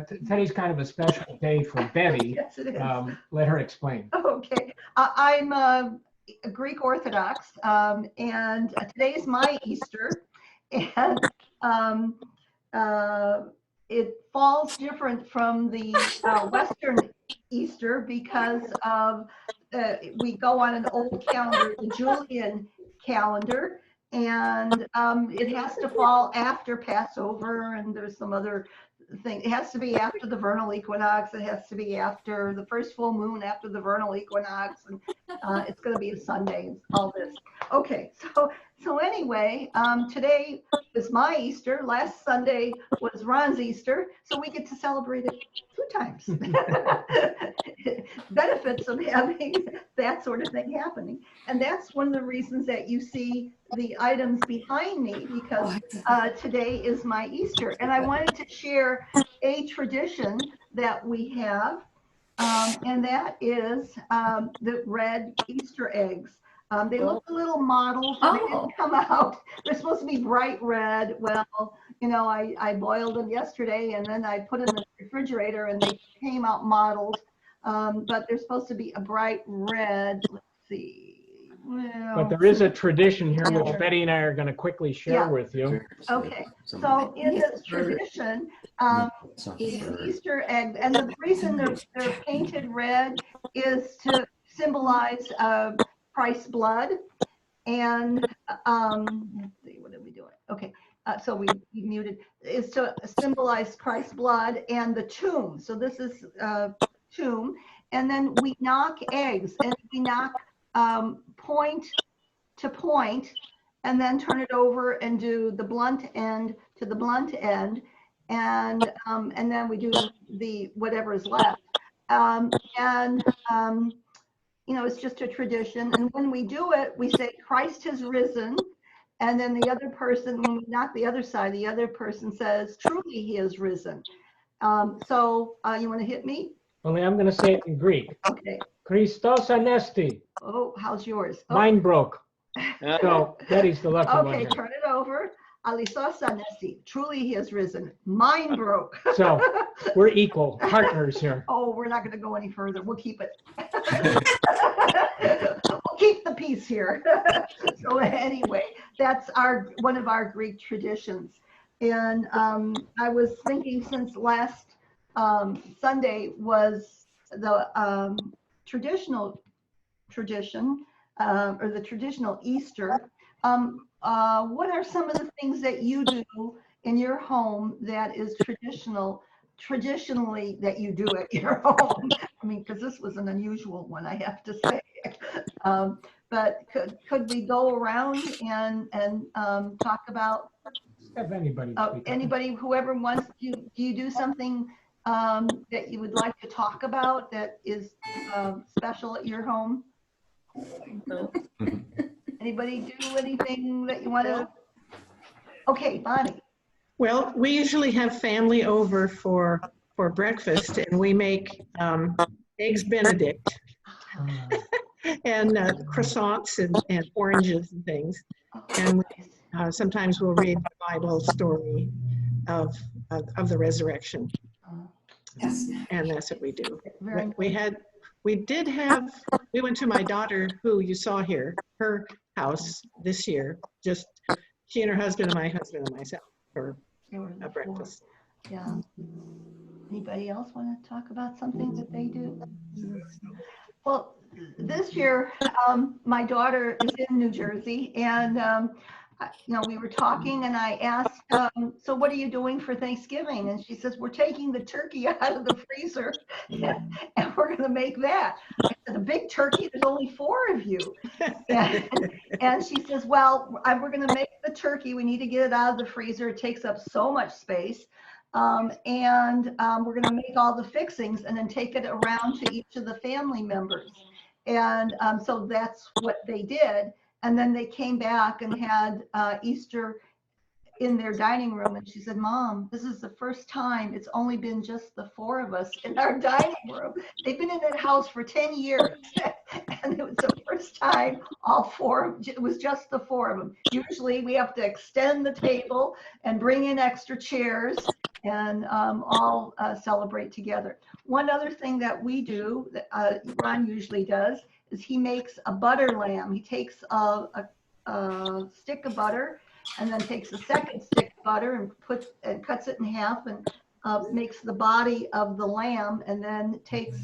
today's kind of a special day for Betty. Yes, it is. Let her explain. Okay. I'm a Greek Orthodox, and today is my Easter. And it falls different from the Western Easter because of we go on an old calendar, the Julian calendar, and it has to fall after Passover, and there's some other thing. It has to be after the vernal equinox. It has to be after the first full moon after the vernal equinox, and it's going to be a Sunday and all this. Okay, so anyway, today is my Easter. Last Sunday was Ron's Easter, so we get to celebrate it 2 times. Benefits of having that sort of thing happening. And that's one of the reasons that you see the items behind me, because today is my Easter. And I wanted to share a tradition that we have, and that is the red Easter eggs. They look a little mottled, they didn't come out. They're supposed to be bright red. Well, I boiled them yesterday, and then I put them in the refrigerator, and they came out mottled. But they're supposed to be a bright red. Let's see. Well, but there is a tradition here, which Betty and I are going to quickly share with you. Okay, so in this tradition, Easter egg, and the reason they're painted red is to symbolize Christ's blood. And let's see, what are we doing? Okay, so we muted. Is to symbolize Christ's blood and the tomb. So this is tomb, and then we knock eggs, and we knock point to point, and then turn it over and do the blunt end to the blunt end, and then we do the whatever is left, it's just a tradition. And when we do it, we say Christ has risen, And then the other person, not the other side, the other person says, truly he is risen. So you want to hit me? Only I'm going to say it in Greek. Okay. Christos anesti. Oh, how's yours? Oh. Mine broke. So Betty's the lucky one. Okay, here. turn it over. Alisos anesti. Truly he is risen. Mine broke. So we're equal partners here. Oh, we're not going to go any further. We'll keep it. We'll keep the peace here. So anyway, that's one of our Greek traditions. And I was thinking, since last Sunday was the traditional tradition, or the traditional Easter, what are some of the things that you do in your home that is traditionally that you do at your home? I mean, because this was an unusual one, I have to say. But could we go around and talk about? Have anybody? Anybody, whoever wants. Do you do something that you would like to talk about that is special at your home? Anybody do anything that you want to? Okay, Bonnie. Well, we usually have family over for breakfast, and we make eggs Benedict and croissants and oranges and things. And sometimes we'll read the Bible story of the resurrection. Yes. And that's what we do. We went to my daughter, who you saw here, her house this year, just she and her husband and my husband and myself for a breakfast. Yeah. Anybody else want to talk about something that they do? Well, this year, my daughter is in New Jersey, and we were talking, and I asked, so what are you doing for Thanksgiving? And she says, we're taking the turkey out of the freezer and we're going to make that. I said, a big turkey? There's only 4 of you. And she says, well, we're going to make the turkey. We need to get it out of the freezer. It takes up so much space. We're going to make all the fixings and then take it around to each of the family members. And so that's what they did. And then they came back and had Easter in their dining room. And she said, Mom, this is the first time it's only been just the 4 of us in our dining room. They've been in that house for 10 years. And it was the first time all 4, it was just the 4 of them. Usually we have to extend the table and bring in extra chairs and all celebrate together. One other thing that we do, that Ron usually does, is he makes a butter lamb. He takes a stick of butter and then takes a second stick of butter and cuts it in half and makes the body of the lamb, and then takes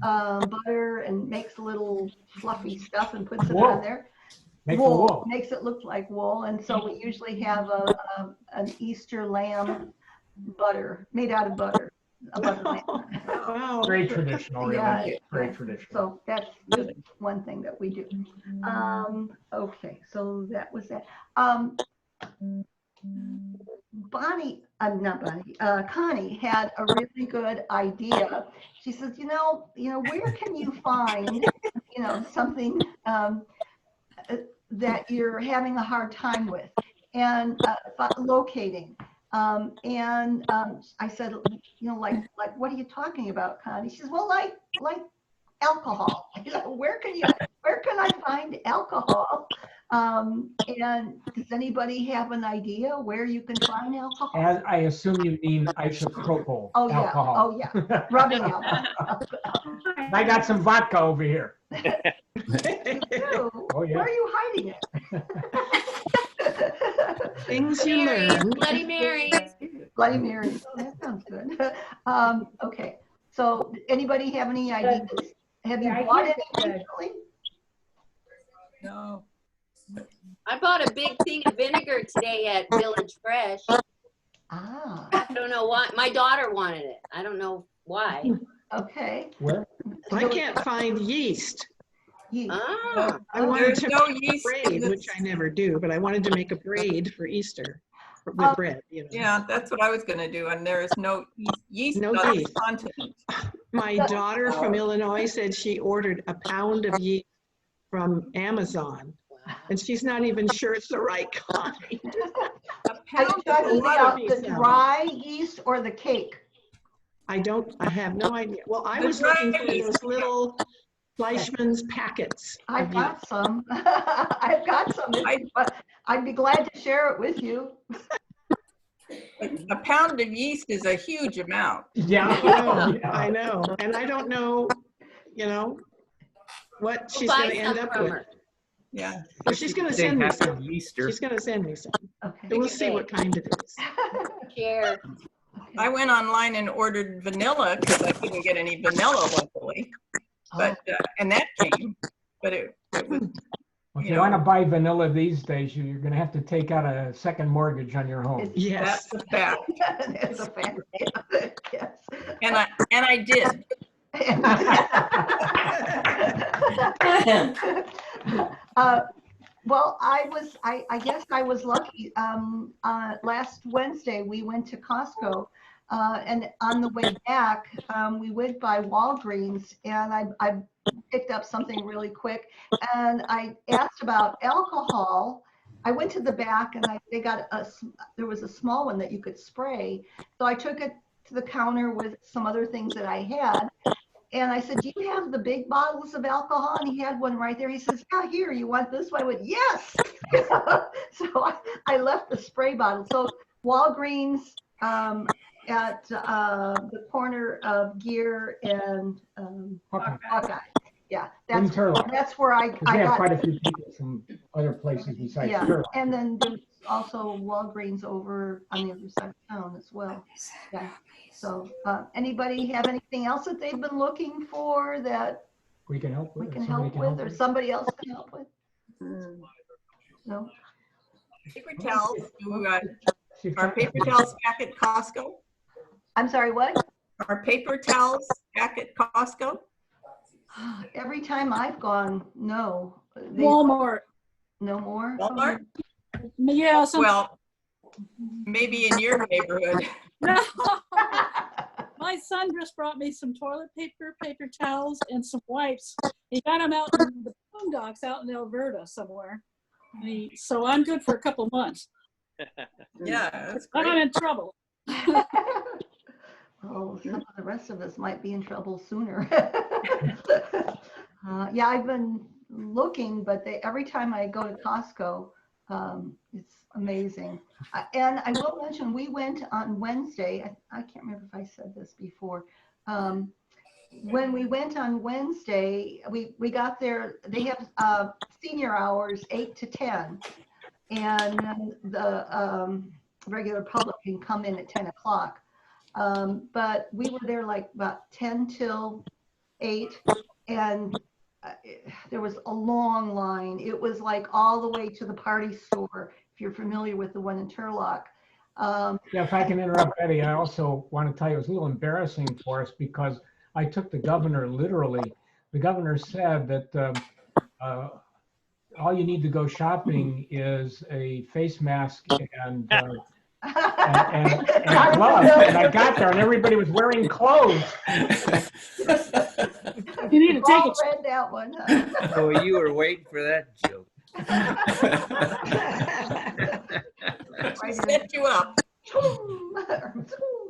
butter and makes a little fluffy stuff and puts it on there. Wool. Makes it look like wool. And so we usually have an Easter lamb butter made out of butter. A butter lamb. Wow. Very traditional, really. Yeah, very traditional. So that's just one thing that we do. Okay, so that was that. Connie had a really good idea. She says, where can you find, something that you're having a hard time with, and locating. I said, like, what are you talking about, Connie? She says, well, like alcohol. Where can I find alcohol? And does anybody have an idea where you can find alcohol? I assume you mean isopropyl alcohol. Oh yeah, rubbing alcohol. I got some vodka over here. You do? Oh yeah. Where are you hiding it? Things you learn. Bloody Marys. Bloody Marys. Oh, that sounds good. Okay. So anybody have any ideas? Have you bought any recently? No. I bought a big thing of vinegar today at Village Fresh. Ah. I don't know why. My daughter wanted it. I don't know why. Okay. Where? I can't find yeast. Ah. I wanted to no make yeast a braid, which I never do, but I wanted to make a braid for Easter with bread. Yeah, that's what I was going to do, and there is no yeast. No yeast. Content. My daughter from Illinois said she ordered a pound of yeast from Amazon, And she's not even sure it's the right kind. Are you talking about the dry yeast or the cake? I have no idea. Well, I was looking for those little Fleischmann's packets. I've got some. I've got some. But I'd be glad to share it with you. A pound of yeast is a huge amount. Yeah. I know. And I don't know, what she's going to end up with. Yeah. But she's going to send me some. She's going to send me some. Okay. So we'll see what kind it is. Share. I went online and ordered vanilla because I couldn't get any vanilla locally. But and that came, but it was. If you want to buy vanilla these days, you're going to have to take out a second mortgage on your home. Yes, that's a fact. That's a fact. Yes. And I did. Well, I guess I was lucky. Last Wednesday, we went to Costco, and on the way back, we went by Walgreens, and I picked up something really quick, and I asked about alcohol. I went to the back, and they got there was a small one that you could spray, so I took it to the counter with some other things that I had. And I said, do you have the big bottles of alcohol? And he had one right there. He says, yeah, here, you want this one? I went, yes. So I left the spray bottle. So Walgreens at the corner of Gear and Hawkeye. Yeah, that's where I we have got quite a few people from other places besides Turlock. And then there's also Walgreens over on the other side of town as well. Yeah. So anybody have anything else that they've been looking for that we can help with? Or somebody else can help with? No. Paper towels. Are paper towels back at Costco? I'm sorry, what? Are paper towels back at Costco? Every time I've gone, no. Walmart. No more? Walmart? Yeah. Well, maybe in your neighborhood. My son just brought me some toilet paper, paper towels, and some wipes. He got them out in the boondocks out in Alberta somewhere. So I'm good for a couple months. Yeah, I'm in trouble. Oh, some of the rest of us might be in trouble sooner. Yeah, I've been looking, but every time I go to Costco, it's amazing. And I will mention, we went on Wednesday. I can't remember if I said this before. When we went on Wednesday, we got there. They have senior hours 8 to 10, and then the regular public can come in at 10 o'clock. But we were there like about 10 till 8, and there was a long line. It was like all the way to the party store, if you're familiar with the one in Turlock. Yeah, if I can interrupt, Betty, I also want to tell you it was a little embarrassing for us because I took the governor literally. The governor said that all you need to go shopping is a face mask and gloves. And I got there and everybody was wearing clothes. You need to take it. Read that one. Huh? Oh, you were waiting for that joke. Set you up.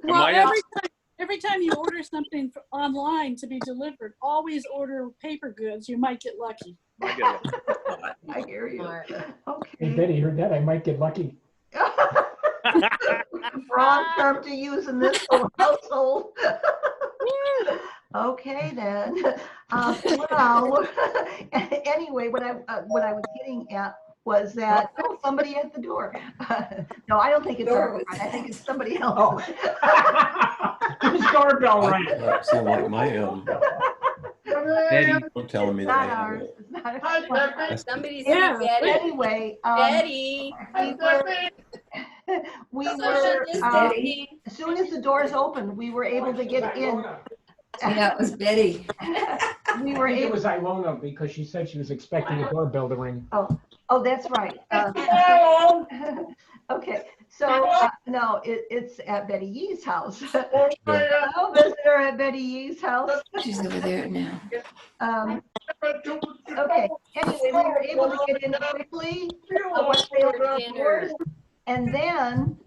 Well, every time you order something online to be delivered, always order paper goods. You might get lucky. I hear you. Okay. Hey, Betty, you heard that? I might get lucky. Wrong term to use in this household. Okay, then. Well, anyway, what I was getting at was that somebody at the door. No, I don't think it's our. I think it's somebody else. Whose doorbell rang? That sound like my Betty. Don't tell me Not that. ours. It's not ours. Somebody's Yeah. Betty. Anyway, Betty. we were as soon as the doors opened, we were able to get in. Yeah, it was Betty. We were It able. was Ilona because she said she was expecting the doorbell to ring. Oh, that's right. Okay, so no, it's at Betty Yee's house. Hello, visitor at Betty Yee's house. She's over there now. Okay, anyway, we were able to get in quickly, once they were divorced. And then,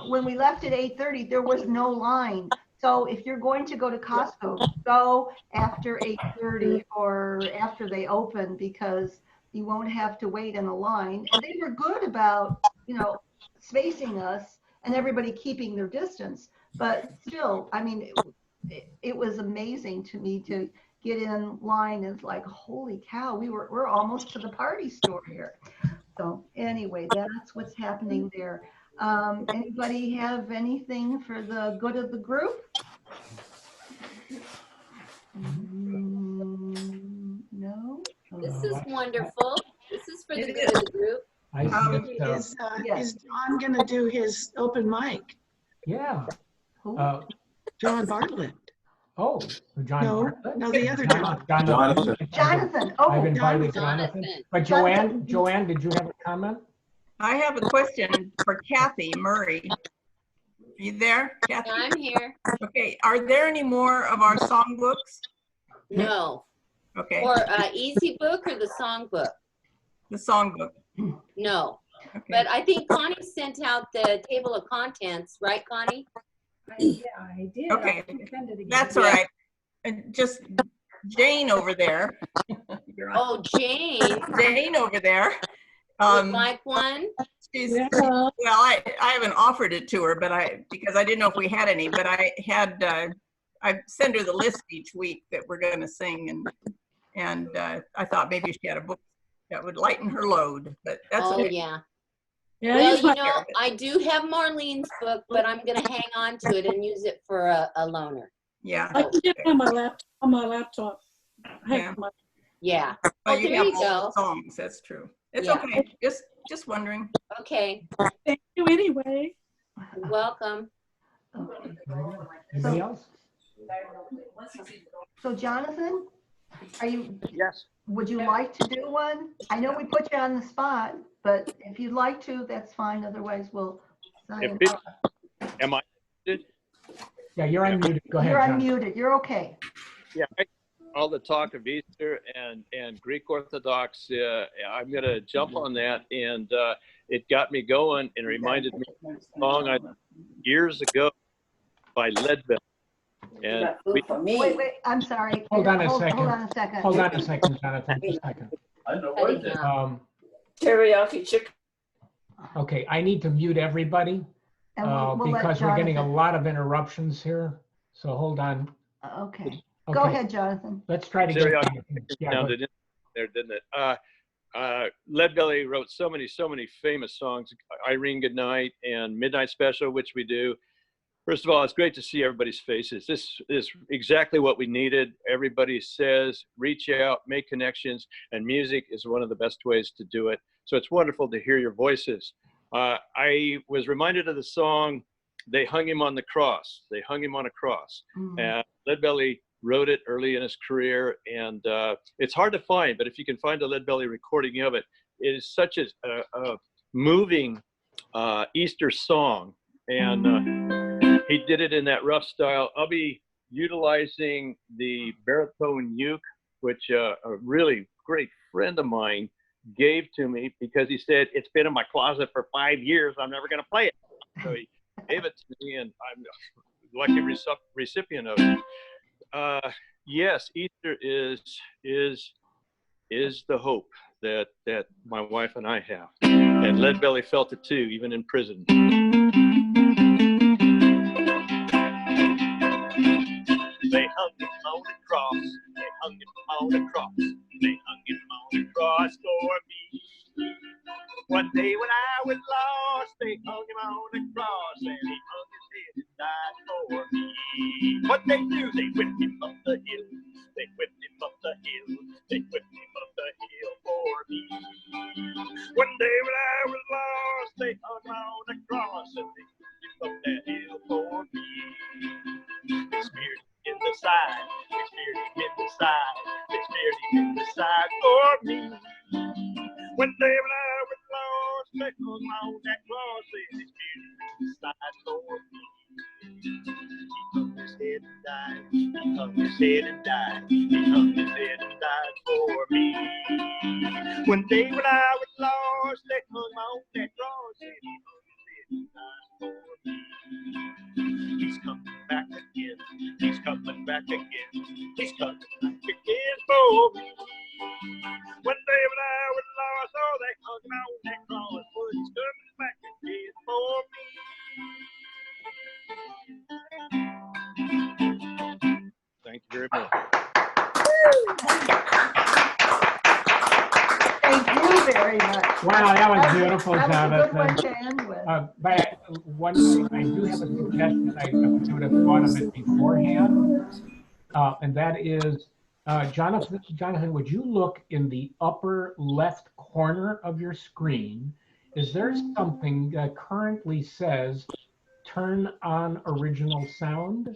when we left at 8:30, there was no line. So if you're going to go to Costco, go after 8:30 or after they open, because you won't have to wait in a line. And they were good about, spacing us and everybody keeping their distance. But still, I mean, it was amazing to me to get in line. It's like, holy cow, we're almost to the party store here. So anyway, that's what's happening there. Anybody have anything for the good of the group? No? This is wonderful. This is for the good of the group. Is John going to do his open mic? Yeah. John Bartlett. Oh, John Bartlett? No, the other John. Jonathan. Oh, I've invited Jonathan. But Joanne, did you have a comment? I have a question for Kathy Murray. Are you there, Kathy? I'm here. Okay, are there any more of our songbooks? No. Okay. Or easy book or the songbook? The songbook. No. Okay. But I think Connie sent out the table of contents, right, Connie? Yeah, I did. Okay, Send it again. that's all right. And just Jane over there. Oh, Jane. Jane over there. Would like one? She's, well, I haven't offered it to her, but because I didn't know if we had any, but I send her the list each week that we're going to sing, and I thought maybe she had a book that would lighten her load, but that's okay. Yeah. Yeah, well, I do have Marlene's book, but I'm going to hang on to it and use it for a loaner. Yeah. I can get it on my laptop. Yeah. Well, There you go. Songs, that's true. It's Yeah. okay. Just wondering. Okay. Thank you anyway. You're welcome. Anybody else? So Jonathan, Yes. Would you like to do one? I know we put you on the spot, but if you'd like to, that's fine. Otherwise, we'll sign it. Am I muted? Yeah, you're unmuted. Go ahead, You're John. unmuted. You're okay. Yeah, all the talk of Easter and Greek Orthodox, I'm going to jump on that. And it got me going and reminded me of a song I years ago by Leadbelly. And wait, I'm sorry. Hold on a second. Hold on a second. Hold on a second, Jonathan. Just a second. I know what it is. Teriyaki chicken. Okay, I need to mute everybody we'll because we're getting a Jonathan. lot of interruptions here. So hold on. Okay. Go ahead, Jonathan. Let's try to get sounded in there, didn't it? Leadbelly wrote so many famous songs. Irene Goodnight and Midnight Special, which we do. First of all, it's great to see everybody's faces. This is exactly what we needed. Everybody says, reach out, make connections, and music is one of the best ways to do it. So it's wonderful to hear your voices. I was reminded of the song, They Hung Him on the Cross. They Hung Him on a Cross. And Leadbelly wrote it early in his career, and it's hard to find, but if you can find a Leadbelly recording of it, it is such a moving Easter song. And he did it in that rough style. I'll be utilizing the baritone uke, which a really great friend of mine gave to me because he said, it's been in my closet for 5 years. I'm never going to play it. So he gave it to me, and I'm a lucky recipient of it. Yes, Easter is the hope that my wife and I have. And Leadbelly felt it too, even in prison. They hung him on a cross. They hung him on a cross. They hung him on a cross for me. One day when I was lost, they hung him on a cross, and he hung his head and died for me. What they do, they whipped him up the hill. They whipped him up the hill. They whipped him up the hill for me. One day when I was lost, they hung him on a cross, and they whipped him up that hill for me. They speared him in the side. They speared him in the side. They speared him in the side for me. One day when I was lost, they hung him on that cross, and they speared him in the side for me. He hung his head died. He hung his head and died. He hung his head and died for me. When Dave and I were lost, they hung on that cross and he hung his head and died for me. He's coming back again. He's coming back again. He's coming back again for me. When Dave and I were lost, oh, they hung on that cross, but he's coming back again for me. Thank you very much. Thank you very much. Wow, that was beautiful, that was a good one Jonathan. to end with. But one thing, I do have a suggestion. I would have thought of it beforehand, and that is, Jonathan, would you look in the upper left corner of your screen? Is there something that currently says turn on original sound?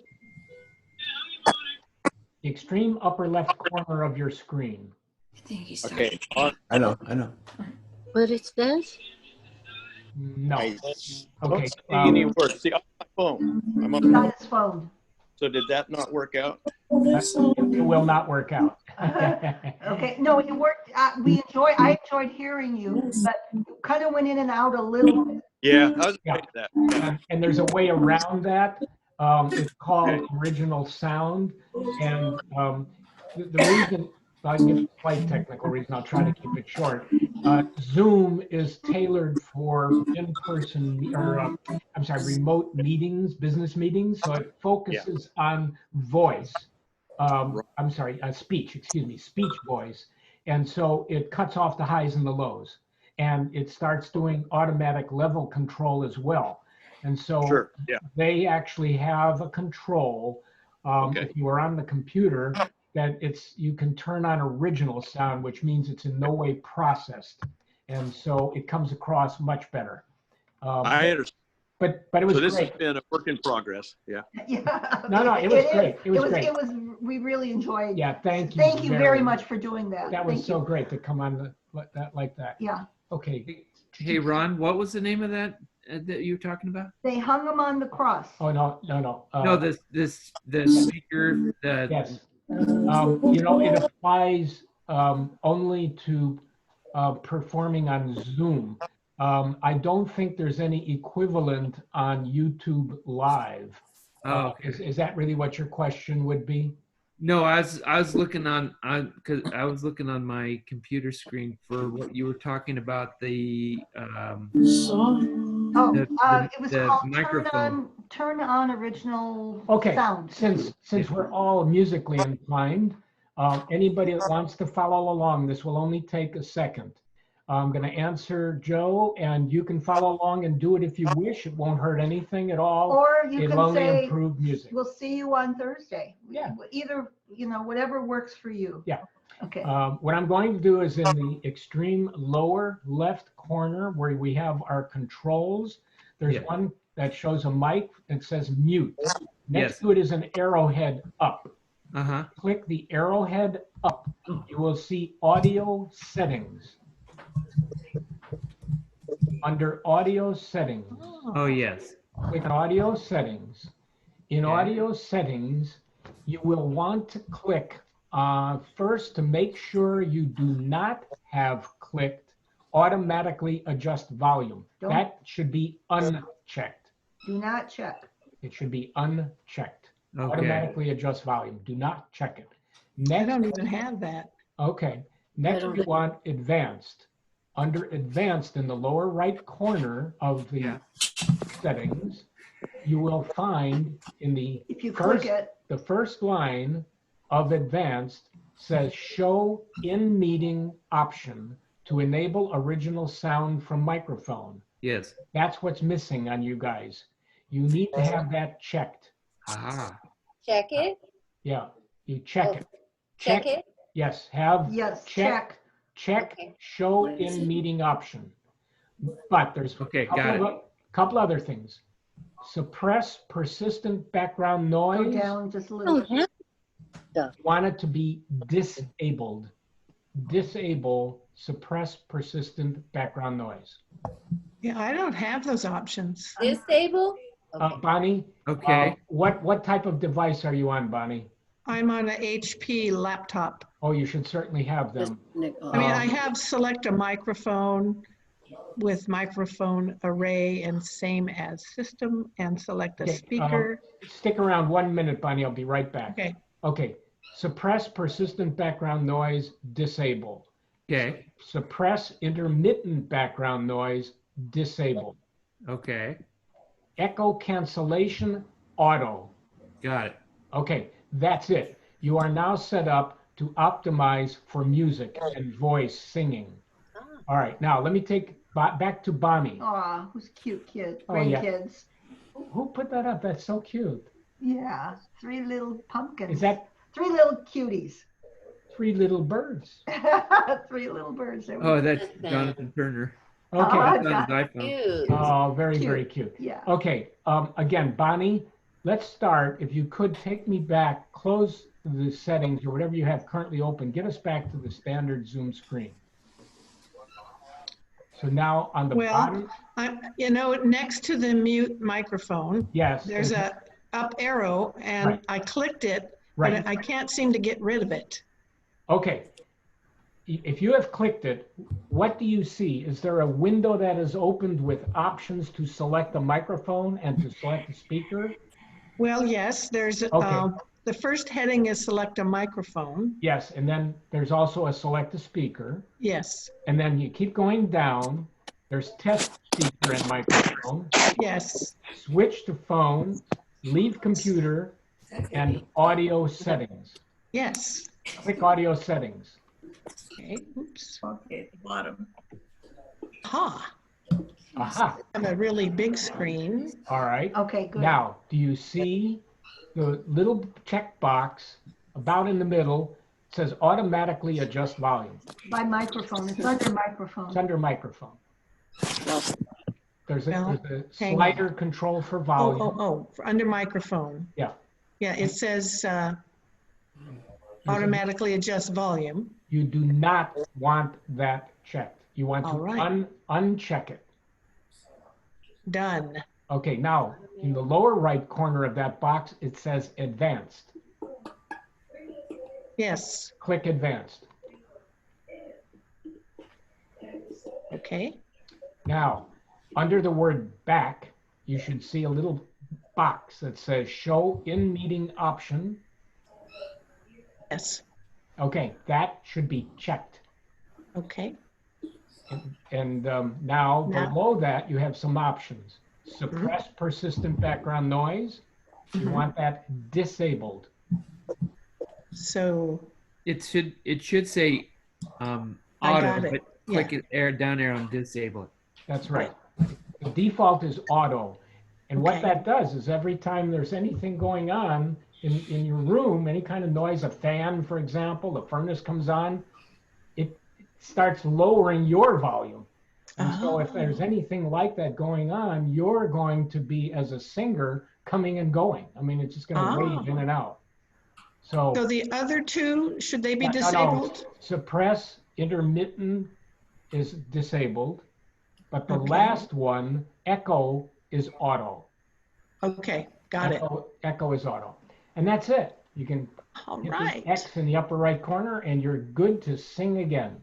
The extreme upper left corner of your screen. Okay. I know. What it says? No. I Okay. don't see any words. See, on my phone. I'm on On his phone. So did that not work out? It will not work out. Okay, no, it worked. I enjoyed hearing you, but you kind of went in and out a little bit. Yeah, I was afraid of that. And there's a way around that. It's called original sound. And the reason, I'll give a slight technical reason, I'll try to keep it short. Zoom is tailored for in-person, or remote meetings, business meetings. So it focuses on voice. Speech voice. And so it cuts off the highs and the lows. And it starts doing automatic level control as well. And so they actually have a control, if you are on the computer, that you can turn on original sound, which means it's in no way processed. And so it comes across much better. I understand. But it was so this great. has been a work in progress. Yeah. Yeah. No, it was great. It was great. We really enjoyed. Yeah, thank you. Thank you very much for doing that. That was so great to come on like that. Yeah. Okay. Hey, Ron, what was the name of that that you were talking about? They hung him on the cross. Oh, no. No, the speaker. Yes. It applies only to performing on Zoom. I don't think there's any equivalent on YouTube Live. Oh, okay. Is that really what your question would be? No, I was looking on because I was looking on my computer screen for what you were talking about, the it was called microphone. Turn on original Okay. sound. Since we're all musically inclined, anybody that wants to follow along, this will only take a second. I'm going to answer Joe, and you can follow along and do it if you wish. It won't hurt anything at all. Or you It'll can only say, improve music. we'll see you on Thursday. Yeah. Either, whatever works for you. Yeah. Okay. What I'm going to do is in the extreme lower left corner where we have our controls, there's one that shows a mic that says mute. Next to it is an arrowhead up. Click the arrowhead up. You will see audio settings. Under audio settings. Oh, yes. Click on audio settings. In audio settings, you will want to click first to make sure you do not have clicked automatically adjust volume. That should be unchecked. Do not check. It should be unchecked. Okay. Automatically adjust volume. Do not check it. Next, I don't even have that. Okay. Next, we want advanced. Under advanced in the lower right corner of the settings, you will find in the the first line of advanced says show in meeting option to enable original sound from microphone. Yes. That's what's missing on you guys. You need to have that checked. Check it? Yeah, you check it. Check it? Yes, have check. Show in meeting option. But there's a couple other things. Suppress persistent background noise. Go down just a little bit. Want it to be disabled. Disable suppress persistent background noise. Yeah, I don't have those options. Disable? Bonnie? Okay. What type of device are you on, Bonnie? I'm on an HP laptop. Oh, you should certainly have them. I mean, I have select a microphone with microphone array and same as system and select a Okay, speaker. Stick around 1 minute, Bonnie. I'll be right back. Okay. Okay. Suppress persistent background noise, disable. Okay. Suppress intermittent background noise, disable. Okay. Echo cancellation, auto. Got it. Okay, that's it. You are now set up to optimize for music and voice singing. All right, now let me take back to Bonnie. Aw, who's cute kid, Oh, yeah. grandkids. Who put that up? That's so cute. Yeah, 3 little pumpkins. Is that 3 little cuties? 3 little birds? 3 little birds. There we Oh, go. that's Jonathan Turner. Okay. Oh, That's on his iPhone. Oh, very, Cute. very cute. Yeah. Okay, again, Bonnie, let's start. If you could take me back, close the settings or whatever you have currently open, get us back to the standard Zoom screen. So now on the bottom. You know, next to the mute microphone, Yes. there's a up arrow, and Right. I clicked it, Right. but I can't seem to get rid of it. Okay. If you have clicked it, what do you see? Is there a window that is opened with options to select a microphone and to select a speaker? Well, yes, there's Okay. the first heading is select a microphone. Yes, and then there's also a select a speaker. Yes. And then you keep going down. There's test speaker and microphone. Yes. Switch to phone, leave computer, and audio settings. Yes. Click audio settings. Okay. Oops. Okay, at the bottom. Ha. Aha. I have a really big screen. All right. Okay, good. Now, do you see the little check box about in the middle? It says automatically adjust volume. By microphone. It's under microphone. It's under microphone. There's a hang slider control for volume. For under microphone. Yeah. Yeah, it says automatically adjust volume. You do not want that checked. You want to All right. uncheck it. Done. Okay, now in the lower right corner of that box, it says advanced. Yes. Click advanced. Okay. Now, under the word back, you should see a little box that says show in meeting option. Yes. Okay, that should be checked. Okay. And now below that, you have some options. Suppress Mm-hmm. persistent background noise. You want that disabled. So it should say I auto, got it. but click it down arrow and disable it. That's right. The default is auto. And what that does is every time there's anything going on in your room, any kind of noise, a fan, for example, the furnace comes on, it starts lowering your volume. And so if there's anything like that going on, you're going to be, as a singer, coming and going. I mean, it's just going to wave in and out. So the other two, should they be no, disabled? Suppress intermittent is disabled, but the last one, echo, is auto. Okay, got it. Echo is auto. And that's it. You can hit the X in the upper right corner and you're good to sing again.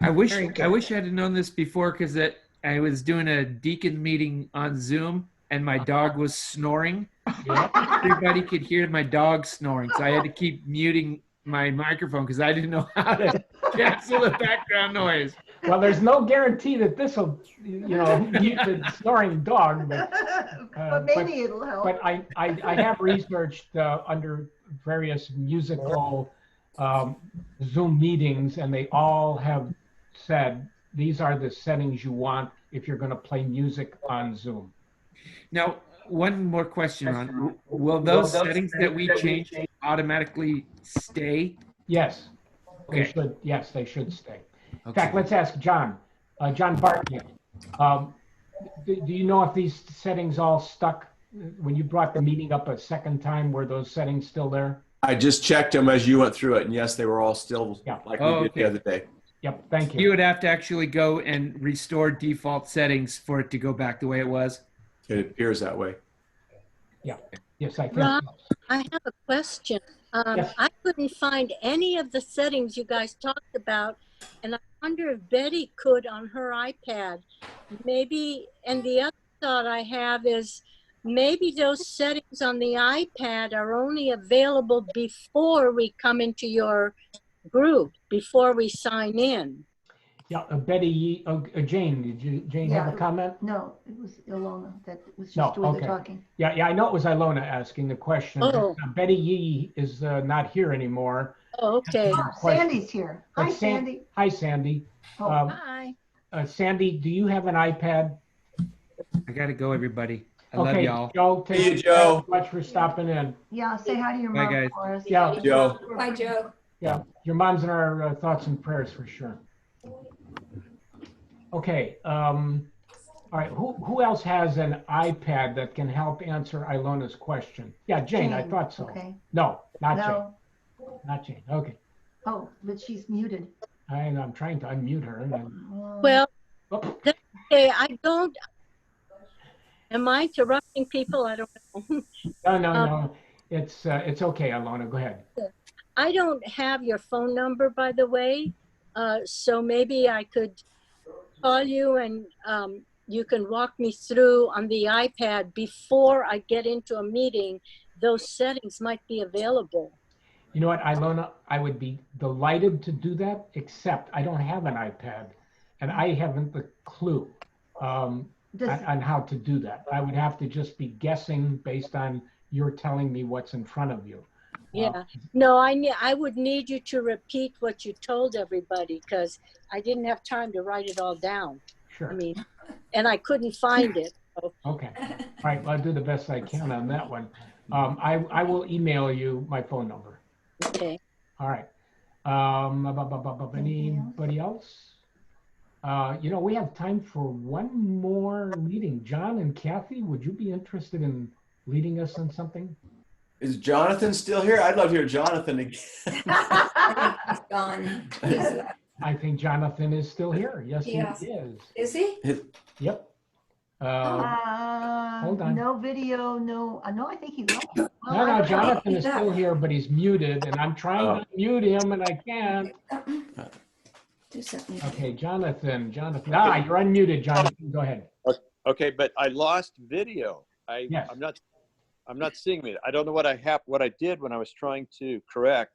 I wish I had known this before, because I was doing a deacon meeting on Zoom and my dog was snoring. Yeah. Everybody could hear my dog snoring, so I had to keep muting my microphone because I didn't know how to cancel the background noise. Well, there's no guarantee that this will, mute the snoring dog, but maybe it'll help. But I have researched under various musical Zoom meetings, and they all have said these are the settings you want if you're going to play music on Zoom. Now, one more question, Ron. Will those settings that we change automatically stay? Yes. Okay. They should. Yes, they should stay. In Okay. fact, let's ask John. John Bartley. Do you know if these settings all stuck when you brought the meeting up a second time? Were those settings still there? I just checked them as you went through it, and yes, they were all still like we did the other day. Yep, thank you. You would have to actually go and restore default settings for it to go back the way it was. It appears that way. Yeah. Yes, I think. Rob, I have a question. Yes. I couldn't find any of the settings you guys talked about, and I wonder if Betty could on her iPad. Maybe, and the other thought I have is maybe those settings on the iPad are only available before we come into your group, before we sign in. Yeah, Betty, Jane, Jane have a comment? No, it was Ilona that was No, just doing the okay. talking. Yeah, I know it was Ilona asking the question. Oh. Betty Yee is not here anymore. Oh, okay. Sandy's here. Hi, But Sandy. Hi, Sandy. Oh, Hi. Sandy, do you have an iPad? I gotta go, everybody. I love Okay, y'all. Joe, thank See you, you Joe. so much for stopping in. Yeah, say hi to your Bye, mom guys. for us. Yeah, Joe. Bye, Joe. yeah, your mom's in our thoughts and prayers for sure. Okay, all right, who else has an iPad that can help answer Ilona's question? Yeah, Jane, I thought so. Okay. No, not No. Jane. Not Jane, okay. Oh, but she's muted. I'm trying to unmute her. Well, Oh, okay, I don't, am I interrupting people? I don't know. no, it's okay, Ilona, go ahead. I don't have your phone number, by the way, so maybe I could call you and you can walk me through on the iPad before I get into a meeting. Those settings might be available. You know what, Ilona, I would be delighted to do that, except I don't have an iPad and I haven't the clue on how to do that. I would have to just be guessing based on you're telling me what's in front of you. Yeah, no, I would need you to repeat what you told everybody because I didn't have time to write it all down. Sure. I mean, and I couldn't find it. So. Okay. All right. Well, I'll do the best I can on that one. I will email you my phone number. Okay. All right. Anybody else? You know, we have time for one more meeting. John and Kathy, would you be interested in leading us on something? Is Jonathan still here? I'd love to hear Jonathan again. He's gone. I think Jonathan is still here. Yes, he is. Is he? Yep. Hold on. No video, no, I think he left. No, Jonathan is still here, but he's muted, and I'm trying to mute him, and I can't. Do something. Okay, Jonathan. You're unmuted, Jonathan. Go ahead. Okay, but I lost video. Yes. I'm not seeing it. I don't know what I did when I was trying to correct.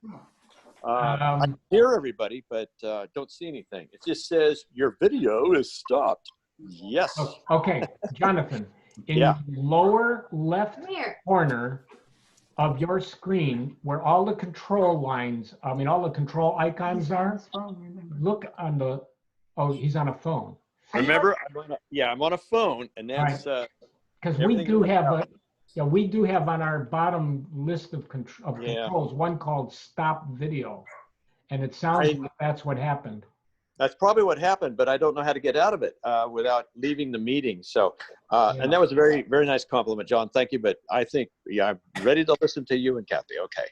I hear everybody, but don't see anything. It just says your video is stopped. Yes. Okay, Jonathan, in the lower left corner of your screen, where all the control lines, all the control icons are, look on the, oh, he's on a phone. Remember, I'm on a phone, and that's because we do have we do have on our bottom list of controls one called stop video, and it sounds like that's what happened. That's probably what happened, but I don't know how to get out of it without leaving the meeting. So, and that was a very, very nice compliment, John. Thank you. But I think, I'm ready to listen to you and Kathy. Okay.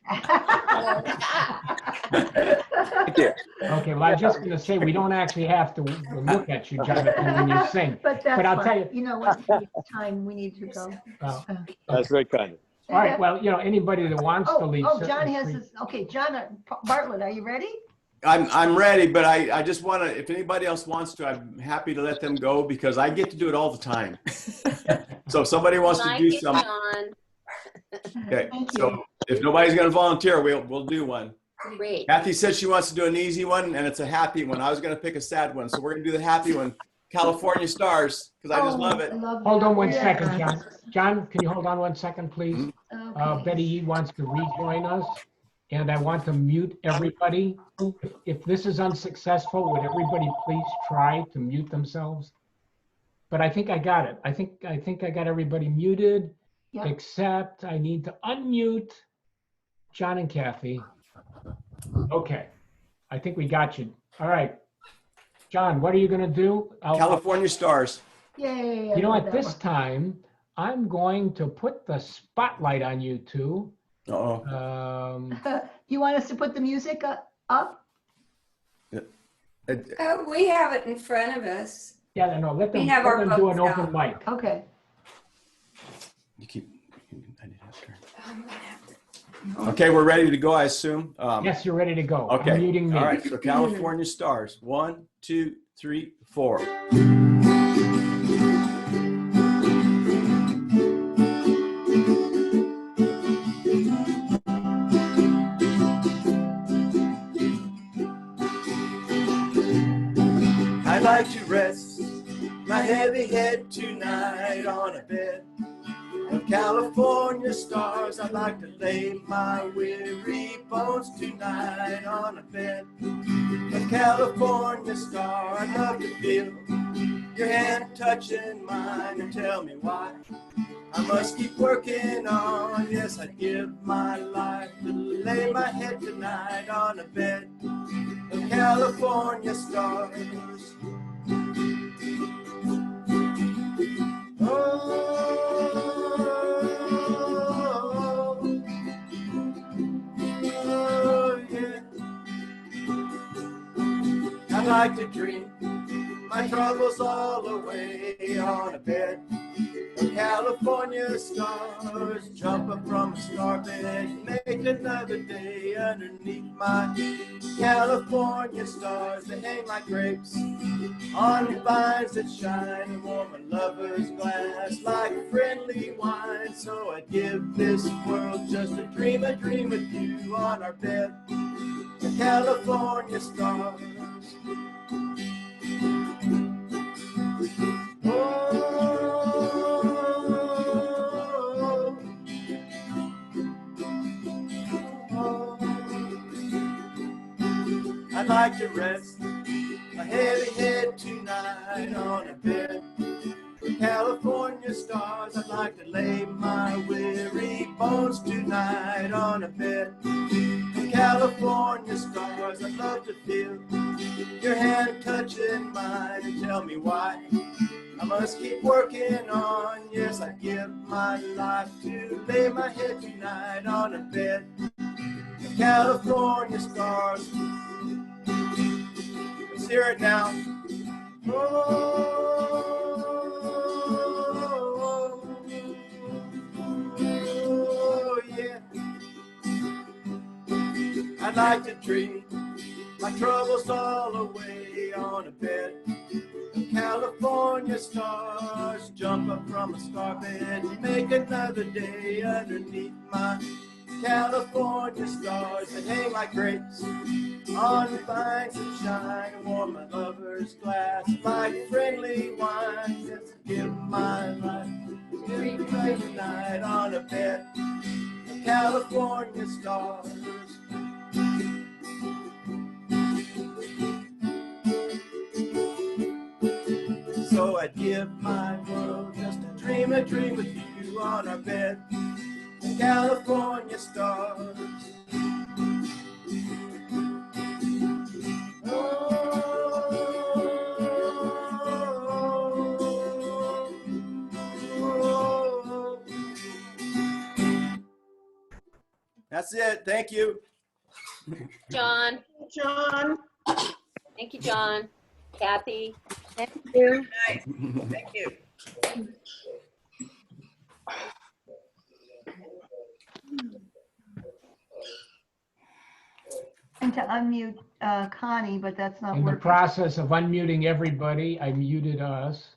Thank you. Okay. Well, I'm just going to say we don't actually have to look at you, Jonathan, when you sing. But I'll tell you. You know what? It's time we need to go. That's very kind. All right. Well, anybody that wants to leave. John has his. Okay, John Bartlett, are you ready? I'm ready, but I just want to, if anybody else wants to, I'm happy to let them go because I get to do it all the time. So if somebody wants to do something. Okay, so if nobody's going to volunteer, we'll do one. Great. Kathy said she wants to do an easy one and it's a happy one. I was going to pick a sad one, so we're going to do the happy one. California Stars, because I just love it. Hold on 1 second, John. John, can you hold on 1 second, please? Okay. Betty Yee wants to rejoin us. And I want to mute everybody. If this is unsuccessful, would everybody please try to mute themselves? But I think I got it. I think I got everybody muted, except I need to unmute John and Kathy. Okay, I think we got you. All right, John, what are you going to do? California Stars. Yay! You know, at this time, I'm going to put the spotlight on you two. You want us to put the music up? We have it in front of us. Yeah, no, let them, we have let our them do an books open out. mic. Okay. You keep. Okay, we're ready to go, I assume. Yes, you're ready to go. Okay. I'm muting me. All right. So California Stars. 1, 2, 3, 4. I'd like to rest my heavy head tonight on a bed of California stars. I'd like to lay my weary bones tonight on a bed of California stars. I'd love to feel your hand touching mine and tell me why I must keep working on. Yes, I'd give my life to lay my head tonight on a bed of California stars. Oh, yeah. I'd like to dream my troubles all away on a bed of California stars. Jump up from a star bed, make another day underneath my California stars. They hang like grapes on vines that shine and warm a lover's glass like friendly wine. So I'd give this world just a dream with you on our bed of California stars. I'd like to rest my heavy head tonight on a bed of California stars. I'd like to lay my weary bones tonight on a bed of California stars. I'd love to feel your hand touching mine and tell me why I must keep working on. Yes, I give my life to lay my head tonight on a bed of California stars. Let's hear it now. Oh, yeah. I'd like to dream my troubles all away on a bed of California stars. Jump up from a star bed and make another day underneath my California stars that hang like grapes on vines that shine and warm my lover's glass like friendly wine. Just give my life to tonight on a bed of California stars. So I'd give my world just a dream with you on our bed of California stars. That's it. Thank you. John. John. Thank you, John. Kathy. Thank you. Nice. Thank you. And to unmute Connie, but that's not In the working. process of unmuting everybody, I muted us.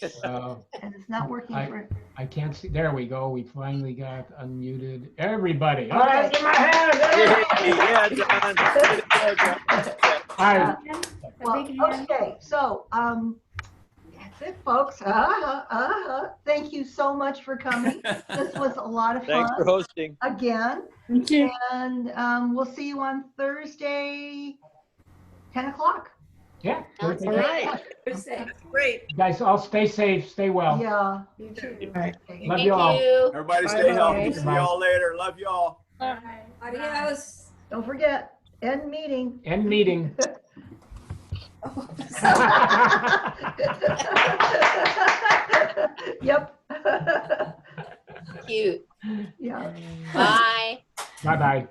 And it's not working for. I can't see. There we go. We finally got unmuted everybody. All right, give my hand. Yeah, John. All right. Well, okay, so that's it, folks. Thank you so much for coming. This was a lot of fun. Thanks for hosting. Again. Thank you. And we'll see you on Thursday, 10 o'clock. Yeah. Sounds Thursday. great. Great. You guys all stay safe. Stay well. Yeah, you too. Love Thank you all. you. Everybody stay healthy. See you all later. Love you all. Adios. Don't forget, end meeting. End meeting. Yep. Cute. Yeah. Bye. Bye-bye.